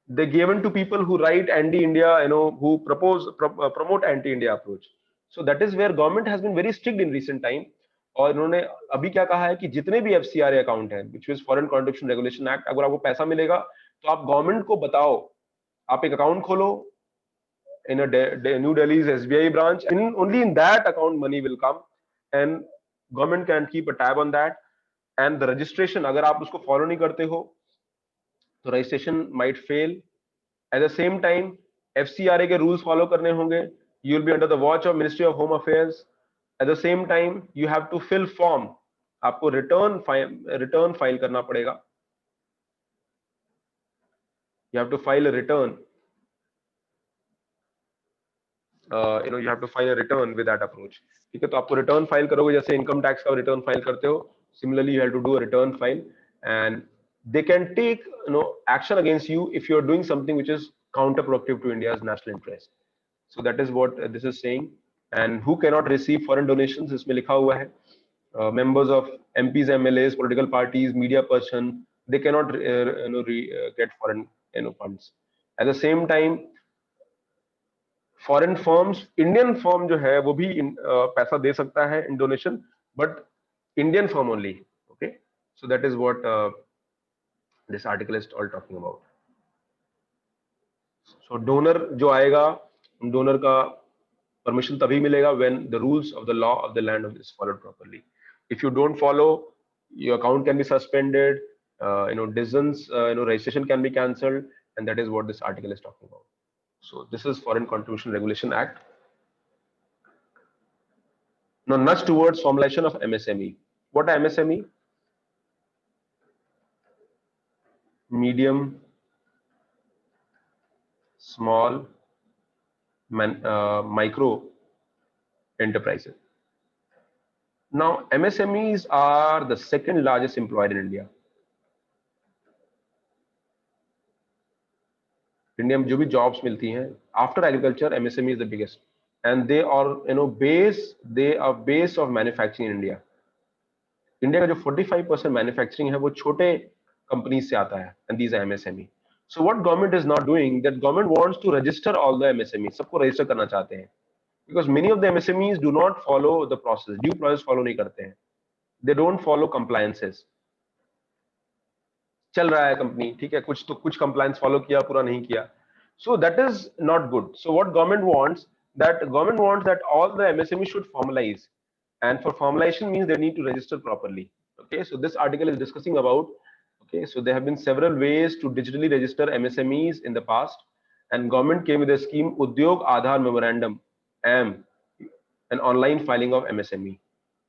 They given to people who write anti-India, who promote anti-India approach. So that is where government has been very strict in recent time. और इन्होंने अभी क्या कहा है कि जितने भी FCRA अकाउंट है, which is foreign contribution regulation act, अगर आपको पैसा मिलेगा तो आप गवर्नमेंट को बताओ, आप एक अकाउंट खोलो in a New Delhi's SBI branch, and only in that account money will come, and government can keep a tab on that. And the registration, अगर आप उसको फॉलो नहीं करते हो तो registration might fail. At the same time FCRA के rules follow करने होंगे. You will be under the watch of ministry of home affairs. At the same time you have to fill form. आपको return file करना पड़ेगा. You have to file a return. you have to file a return with that approach. ठीक है, तो आपको return file करोगे जैसे income tax का रिटर्न फाइल करते हो. Similarly, you have to do a return file, and they can take action against you if you are doing something which is counterproductive to India's national interest. So that is what this is saying. And who cannot receive foreign donations? इसमें लिखा हुआ है members of MPs, MLAs, political parties, media person, they cannot get foreign funds. At the same time, foreign firms, Indian firm जो है वो भी पैसा दे सकता है in donation, but Indian firm only. Okay, so that is what this article is all talking about. So donor जो आएगा, डोनर का परमिशन तभी मिलेगा when the rules of the law of the land is followed properly. If you don't follow, your account can be suspended, decisions, registration can be cancelled, and that is what this article is talking about. So this is Foreign Contribution Regulation Act. Now nudge towards formulation of MSME. What are MSME? Medium, small, micro enterprises. Now MSMEs are the second largest employer in India. India में जो भी jobs मिलती हैं after agriculture, MSME is the biggest, and they are base of manufacturing in India. India का जो 45% manufacturing है वो छोटे कंपनीज से आता है, and these are MSME. So what government is not doing, that government wants to register all the MSME. सबको register करना चाहते हैं, because many of the MSMEs do not follow the process, due process follow नहीं करते हैं. They don't follow compliances. चल रहा है कंपनी, ठीक है, कुछ कंप्लायंस फॉलो किया, पूरा नहीं किया. So that is not good. So what government wants that all the MSME should formalize, and for formalization means they need to register properly. Okay, so this article is discussing about, okay, so there have been several ways to digitally register MSMEs in the past, and government came with a scheme, Udyog Aadhaar Memorandum, AM, an online filing of MSME.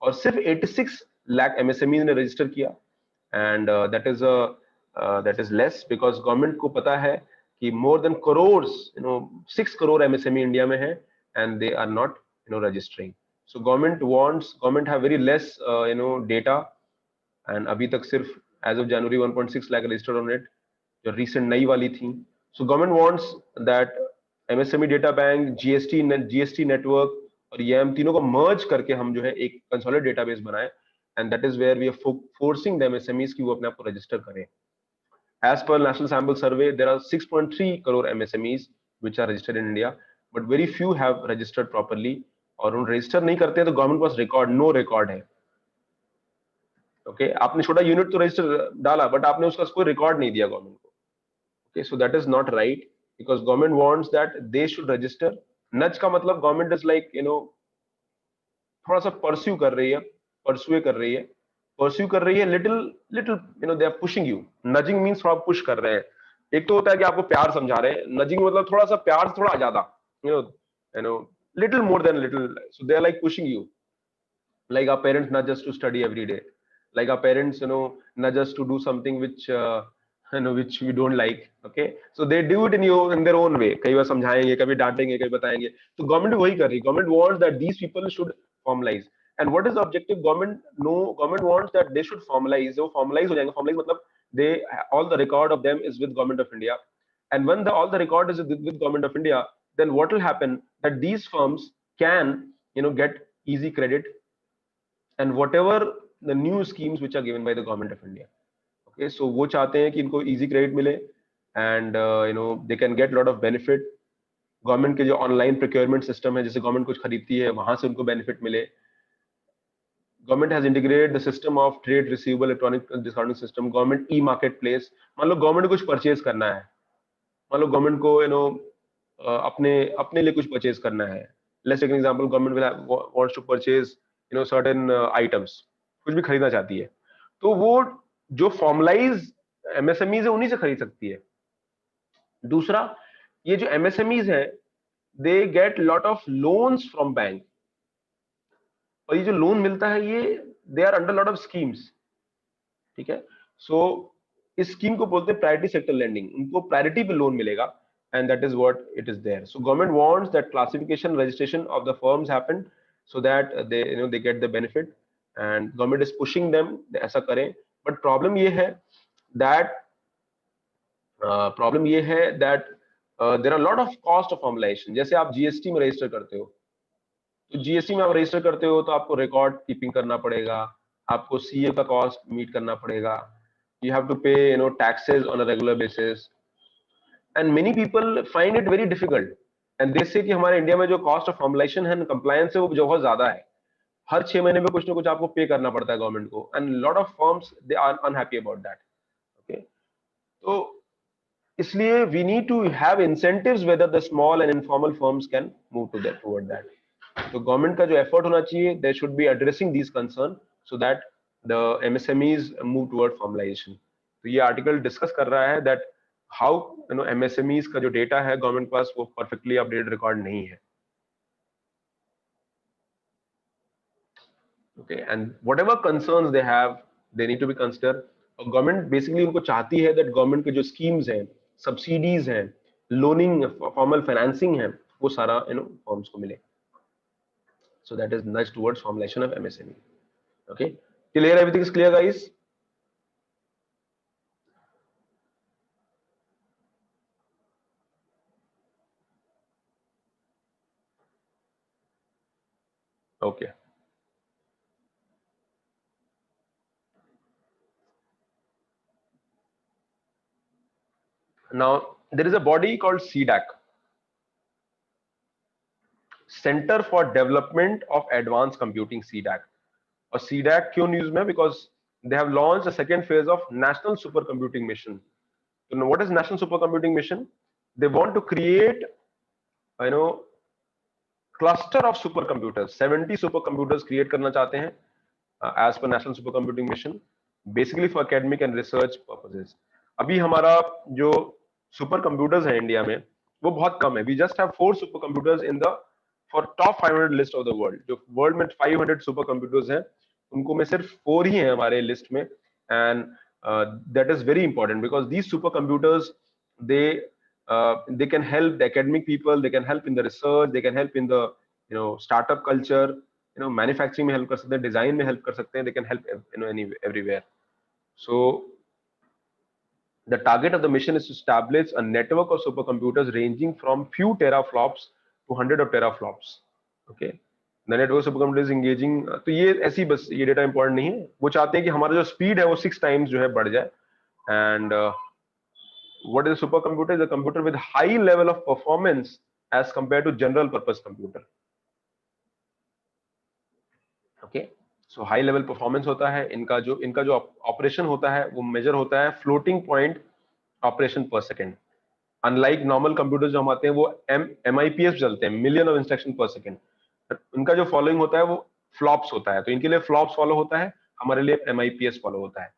और सिर्फ 86 lakh MSMEs ने register किया, and that is less because government को पता है कि more than crores, 6 crore MSME India में है, and they are not registering. So government have very less data, and अभी तक सिर्फ as of January 1.6 lakh registered on it, जो recent नई वाली थी. So government wants that MSME data bank, GST network और YAM तीनों को merge करके हम जो है एक consolidated database बनाए, and that is where we are forcing the MSMEs कि वो अपने आप को register करें. As per National Sample Survey, there are 6.3 crore MSMEs which are registered in India, but very few have registered properly. और उन register नहीं करते हैं तो government के पास no record है. Okay, आपने छोटा यूनिट तो register डाला, but आपने उसका कोई record नहीं दिया government को. Okay, so that is not right, because government wants that they should register. Nudge का मतलब government is like थोड़ा सा परस्यू कर रही है, परस्यू कर रही है little little, they are pushing you. Nudging means थोड़ा पुश कर रहे हैं। एक तो होता है कि आपको प्यार समझा रहे हैं, नजिंग मतलब थोड़ा सा प्यार से थोड़ा ज्यादा, you know little more than little, so they are like pushing you, like our parents nudge us to study every day, like our parents nudge us to do something which which we don't like. Okay, so they do it in their own way, कई बार समझाएंगे, कभी डांटेंगे, कभी बताएंगे। तो government वही कर रही, government wants that these people should formalize, and what is the objective? Government wants that they should formalize, वो formalize हो जाएंगे। formalize मतलब they, all the record of them is with government of India, and when all the record is with government of India, then what will happen, that these firms can get easy credit and whatever the new schemes which are given by the government of India. Okay, so वो चाहते हैं कि इनको easy credit मिले, and they can get lot of benefit. Government के जो online procurement system है, जैसे गवर्नमेंट कुछ खरीदती है वहां से उनको बेनिफिट मिले। Government has integrated the system of trade receivable electronic discounting system, government e market place. मान लो गवर्नमेंट को कुछ परचेज करना है, मान लो गवर्नमेंट को अपने अपने लिए कुछ परचेज करना है। Let's take an example, government wants to purchase certain items, कुछ भी खरीदना चाहती है, तो वो जो फॉर्मलाइज एमएसएमईज है उन्हीं से खरीद सकती है। दूसरा, ये जो एमएसएमईज है they get lot of loans from bank, और ये जो लोन मिलता है ये they are under lot of schemes. ठीक है, सो इस स्कीम को बोलते हैं प्रायोरिटी सेक्टर लेंडिंग, उनको प्रायोरिटी पे लोन मिलेगा, and that is what it is there. So government wants that classification registration of the firms happen so that they get the benefit, and government is pushing them ऐसा करें। but problem ये है that there are a lot of cost of formalization। जैसे आप GST में register करते हो, तो जीएसटी में आप रजिस्टर करते हो तो आपको रिकॉर्ड कीपिंग करना पड़ेगा, आपको सीए का कॉस्ट मीट करना पड़ेगा, you have to pay taxes on a regular basis, and many people find it very difficult, and they say कि हमारे इंडिया में जो कॉस्ट ऑफ फॉर्मलाइजेशन है, कंप्लायंस है, वो बहुत ज्यादा है। हर 6 महीने में कुछ ना कुछ आपको पे करना पड़ता है गवर्नमेंट को, and lot of firms they are unhappy about that. Okay, तो इसलिए we need to have incentives whether the small and informal firms can move to that toward that. तो गवर्नमेंट का जो एफर्ट होना चाहिए, they should be addressing these concern so that the MSMEs move toward formalisation. तो ये article discuss कर रहा है दैट हाउ एमएसएमईज का जो डेटा है गवर्नमेंट पास वो परफेक्टली अपडेटेड रिकॉर्ड नहीं है। Okay, and whatever concerns they have they need to be consider. और गवर्नमेंट बेसिकली उनको चाहती है दैट गवर्नमेंट के जो स्कीम्स हैं, सब्सिडीज हैं, लोनिंग, फॉर्मल फाइनेंसिंग है, वो सारा फॉर्म्स को मिले। So that is nudge towards formulation of MSME. Okay, clear? Everything is clear, guys? Okay. Now there is a body called CDAC, Center for Development of Advanced Computing, CDAC. और CDAC क्यों news में? Because they have launched the second phase of National Supercomputing Mission. So what is National Supercomputing Mission? They want to create, cluster of supercomputers, 70 supercomputers create करना चाहते हैं as per National Supercomputing Mission, basically for academic and research purposes. अभी हमारा जो super computers है India में वो बहुत कम है। We just have 4 super computers in the for top 500 list of the world. जो वर्ल्ड में 500 सुपर कंप्यूटर्स हैं उनको में सिर्फ 4 ही हैं हमारे लिस्ट में, and that is very important because these super computers they can help the academic people, they can help in the research, they can help in the startup culture, manufacturing में help कर सकते हैं, design में help कर सकते हैं, they can help everywhere. So the target of the mission is to establish a network of supercomputers ranging from few teraflops to hundred of teraflops. Okay, the network of supercomputers engaging, तो ये ऐसी बस ये data important नहीं है, वो चाहते हैं कि हमारा जो स्पीड है वो 6 टाइम्स जो है बढ़ जाए। And what is a supercomputer? Is a computer with high level of performance as compared to general purpose computer. Okay, so high level performance होता है इनका जो ऑपरेशन होता है वो मेजर होता है फ्लोटिंग पॉइंट ऑपरेशन पर सेकेंड। अनलाइक नॉर्मल कंप्यूटर जो हम आते हैं वो MIPS चलते हैं, मिलियन ऑफ इंस्ट्रक्शन पर सेकेंड। इनका जो फॉलोइंग होता है वो फ्लॉप्स होता है, तो इनके लिए फ्लॉप्स फॉलो होता है, हमारे लिए MIPS फॉलो होता है.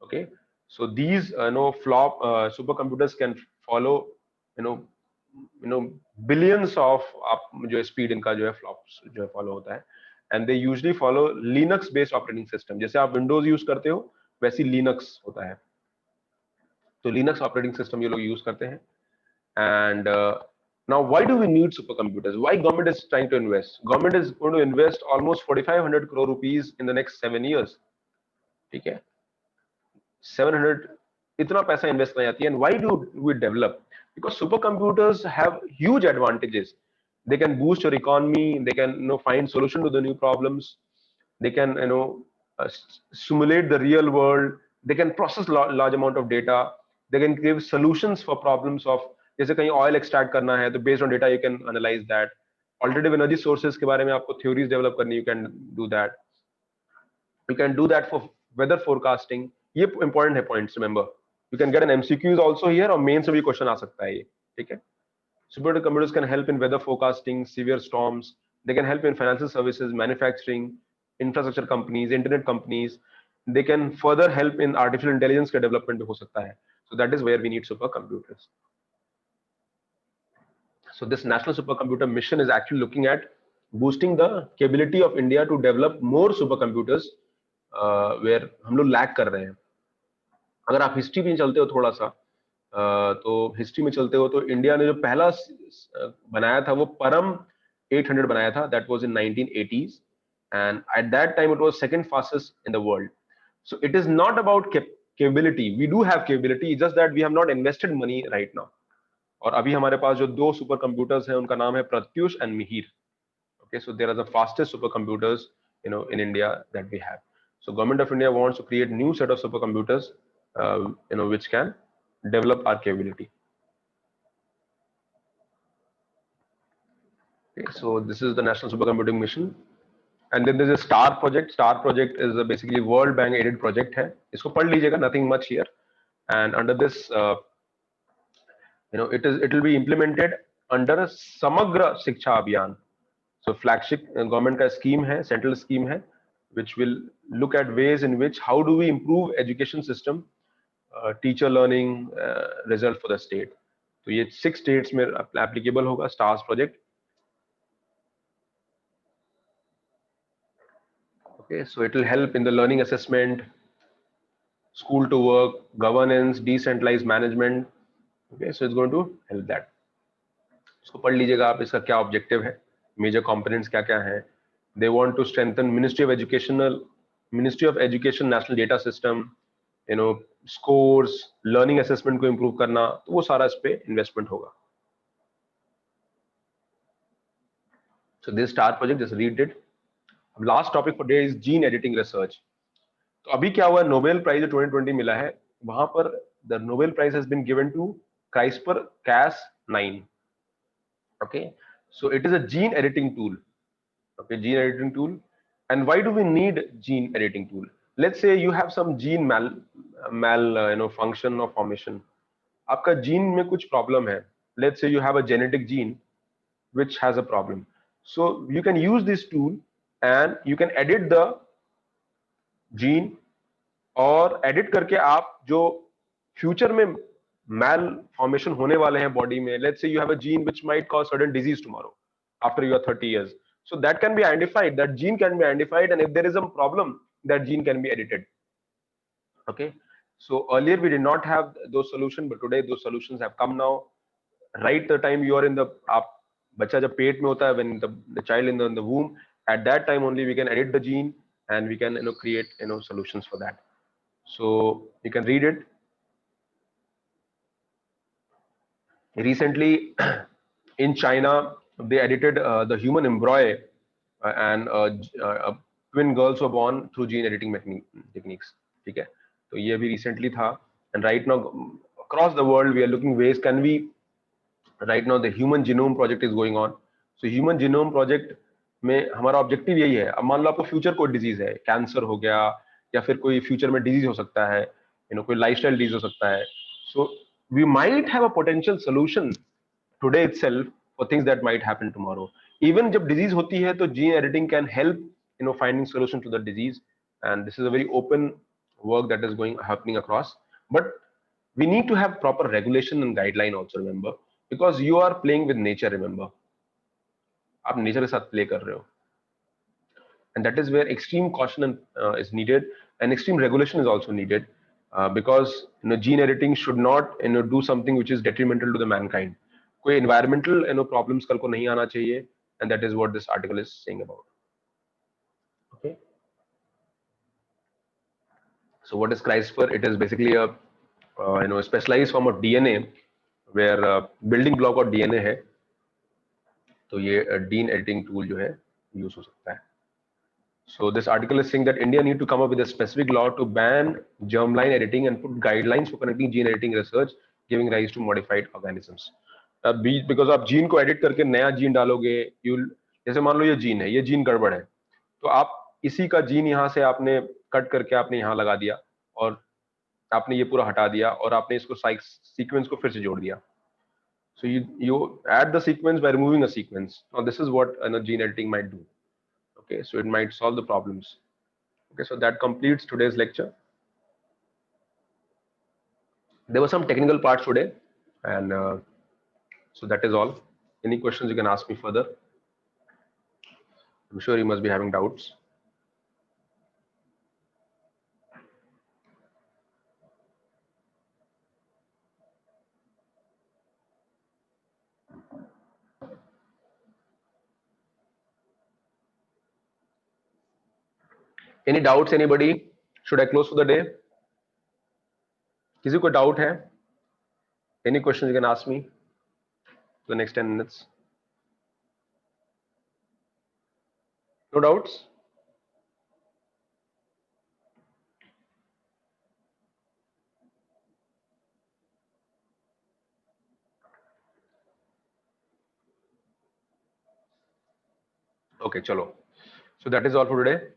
Okay, so these no flop super computers can follow you know billions of, आप जो स्पीड इनका जो है फ्लॉप्स जो है फॉलो होता है. And they usually follow Linux based operating system. जैसे आप विंडोज यूज करते हो वैसी लिनक्स होता है, तो लिनक्स ऑपरेटिंग सिस्टम ये लोग यूज करते हैं. And now, why do we need supercomputers? Why government is trying to invest? Government is going to invest almost 4,500 crore rupees in the next 7 years. ठीक है, 700 इतना पैसा इन्वेस्ट करना जाती है. And why do we develop? Because supercomputers have huge advantages. They can boost your economy. They can find solution to the new problems. They can simulate the real world. They can process large amount of data. They can give solutions for problems of, जैसे कहीं oil extract करना है तो based on data you can analyse that. Alternative energy sources के बारे में आपको theories develop करनी, you can do that. You can do that for weather forecasting. ये इंपॉर्टेंट है points, remember. You can get an MCQs also here, और main से भी क्वेश्चन आ सकता है ये. ठीक है, super computers can help in weather forecasting, severe storms. They can help in financial services, manufacturing, infrastructure companies, internet companies. They can further help in artificial intelligence का डेवलपमेंट हो सकता है. So that is where we need supercomputers. So this national supercomputer mission is actually looking at boosting the capability of India to develop more supercomputers, where हम लोग lag कर रहे हैं. अगर आप हिस्ट्री में चलते हो थोड़ा सा, तो हिस्ट्री में चलते हो तो इंडिया ने जो पहला बनाया था वो परम 800 बनाया था. That was in 1980s, and at that time it was second fastest in the world. So it is not about capability. We do have capability, just that we have not invested money right now. और अभी हमारे पास जो दो super computers हैं उनका नाम है Pratyush and Mihir. Okay, so there are the fastest supercomputers in India that we have. So government of India wants to create new set of supercomputers which can develop our capability. Okay, so this is the national supercomputing mission. And then there's a STAR project. STAR project is a basically World Bank aided project है. इसको पढ़ लीजिएगा, nothing much here. And under this it will be implemented under Samagra Shiksha Abhiyan. So flagship government का scheme है, central scheme है, which will look at ways in which how do we improve education system, teacher learning result for the state. तो ये 6 states में applicable होगा STARS project. Okay, so it will help in the learning assessment, school to work, governance, decentralized management. Okay, so it's going to help that. इसको पढ़ लीजिएगा आप, इसका क्या ऑब्जेक्टिव है, मेजर कंपोनेंट्स क्या क्या हैं. They want to strengthen ministry of education national data system, scores, learning assessment को इंप्रूव करना, तो वो सारा इस पे इन्वेस्टमेंट होगा. So this STAR project, just read it. Last topic for day is gene editing research. तो अभी क्या हुआ, नोबेल प्राइज 2020 मिला है, वहां पर the Nobel prize has been given to CRISPR-Cas9. Okay, so it is a gene editing tool. Okay, gene editing tool. And why do we need gene editing tool? Let's say you have some gene function or formation. आपका gene में कुछ problem है. Let's say you have a genetic gene which has a problem. So you can use this tool and you can edit the gene, और edit करके आप जो future में मैल formation होने वाले हैं बॉडी में, let's say you have a gene which might cause certain disease tomorrow after you are 30 years, so that can be identified, that gene can be identified, and if there is a problem, that gene can be edited. Okay, so earlier we did not have those solutions, but today those solutions have come now. Right, the time you are in the, आप बच्चा जब पेट में होता है, when the child in the womb, at that time only we can edit the gene and we can create solutions for that. So you can read it. Recently in China they edited the human embryo, and twin girls were born through gene editing techniques. ठीक है, तो ये भी recently था. And right now across the world we are looking ways can we, right now the human genome project is going on. So human genome project में हमारा objective यही है. अब मान लो आपको फ्यूचर कोई डिजीज है, कैंसर हो गया, या फिर कोई फ्यूचर में डिजीज हो सकता है, कोई लाइफस्टाइल डिजीज हो सकता है. So we might have a potential solution today itself for things that might happen tomorrow. Even जब disease होती है तो gene editing can help finding solution to the disease. And this is a very open work that is happening across. But we need to have proper regulation and guideline also, remember, because you are playing with nature, remember, आप nature के साथ play कर रहे हो. And that is where extreme caution is needed, and extreme regulation is also needed, because gene editing should not do something which is detrimental to the mankind. कोई environmental problems कल को नहीं आना चाहिए, and that is what this article is saying about. Okay. So what is CRISPR? It is basically a specialized form of DNA where building block और DNA है, तो ये gene editing tool जो है use हो सकता है. So this article is saying that India need to come up with a specific law to ban germline editing and put guidelines for conducting gene editing research, giving rise to modified organisms. Because आप gene को edit करके नया gene डालोगे, जैसे मान लो ये gene है, ये जीन गड़बड़ है, तो आप इसी का जीन यहाँ से आपने कट करके आपने यहाँ लगा दिया और आपने ये पूरा हटा दिया और आपने इसको सीक्वेंस को फिर से जोड़ दिया. So you add the sequence by removing a sequence. Now this is what gene editing might do. Okay, so it might solve the problems. Okay, so that completes today's lecture. There were some technical parts today, and so that is all. Any questions you can ask me further. I'm sure you must be having doubts. Any doubts, anybody? Should I close for the day? किसी को doubt है? Any questions you can ask me for the next 10 minutes? No doubts? Okay, chalo. So that is all for today.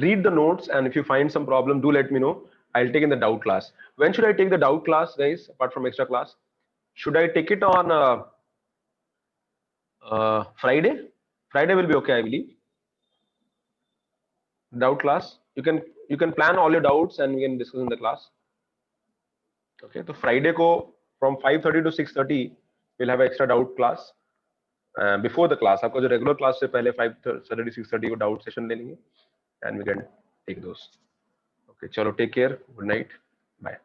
Read the notes, and if you find some problem, do let me know. I'll take in the doubt class. When should I take the doubt class, guys, apart from extra class? Should I take it on Friday? Friday will be okay, I believe. Doubt class. You can plan all your doubts and we can discuss in the class. Okay, so Friday ko from 5:30 to 6:30 we'll have extra doubt class. Before the class, आपका जो regular class से पहले 5:30 6:30 को doubt session ले लेंगे and we can take those. Okay, चलो, take care. Good night. Bye.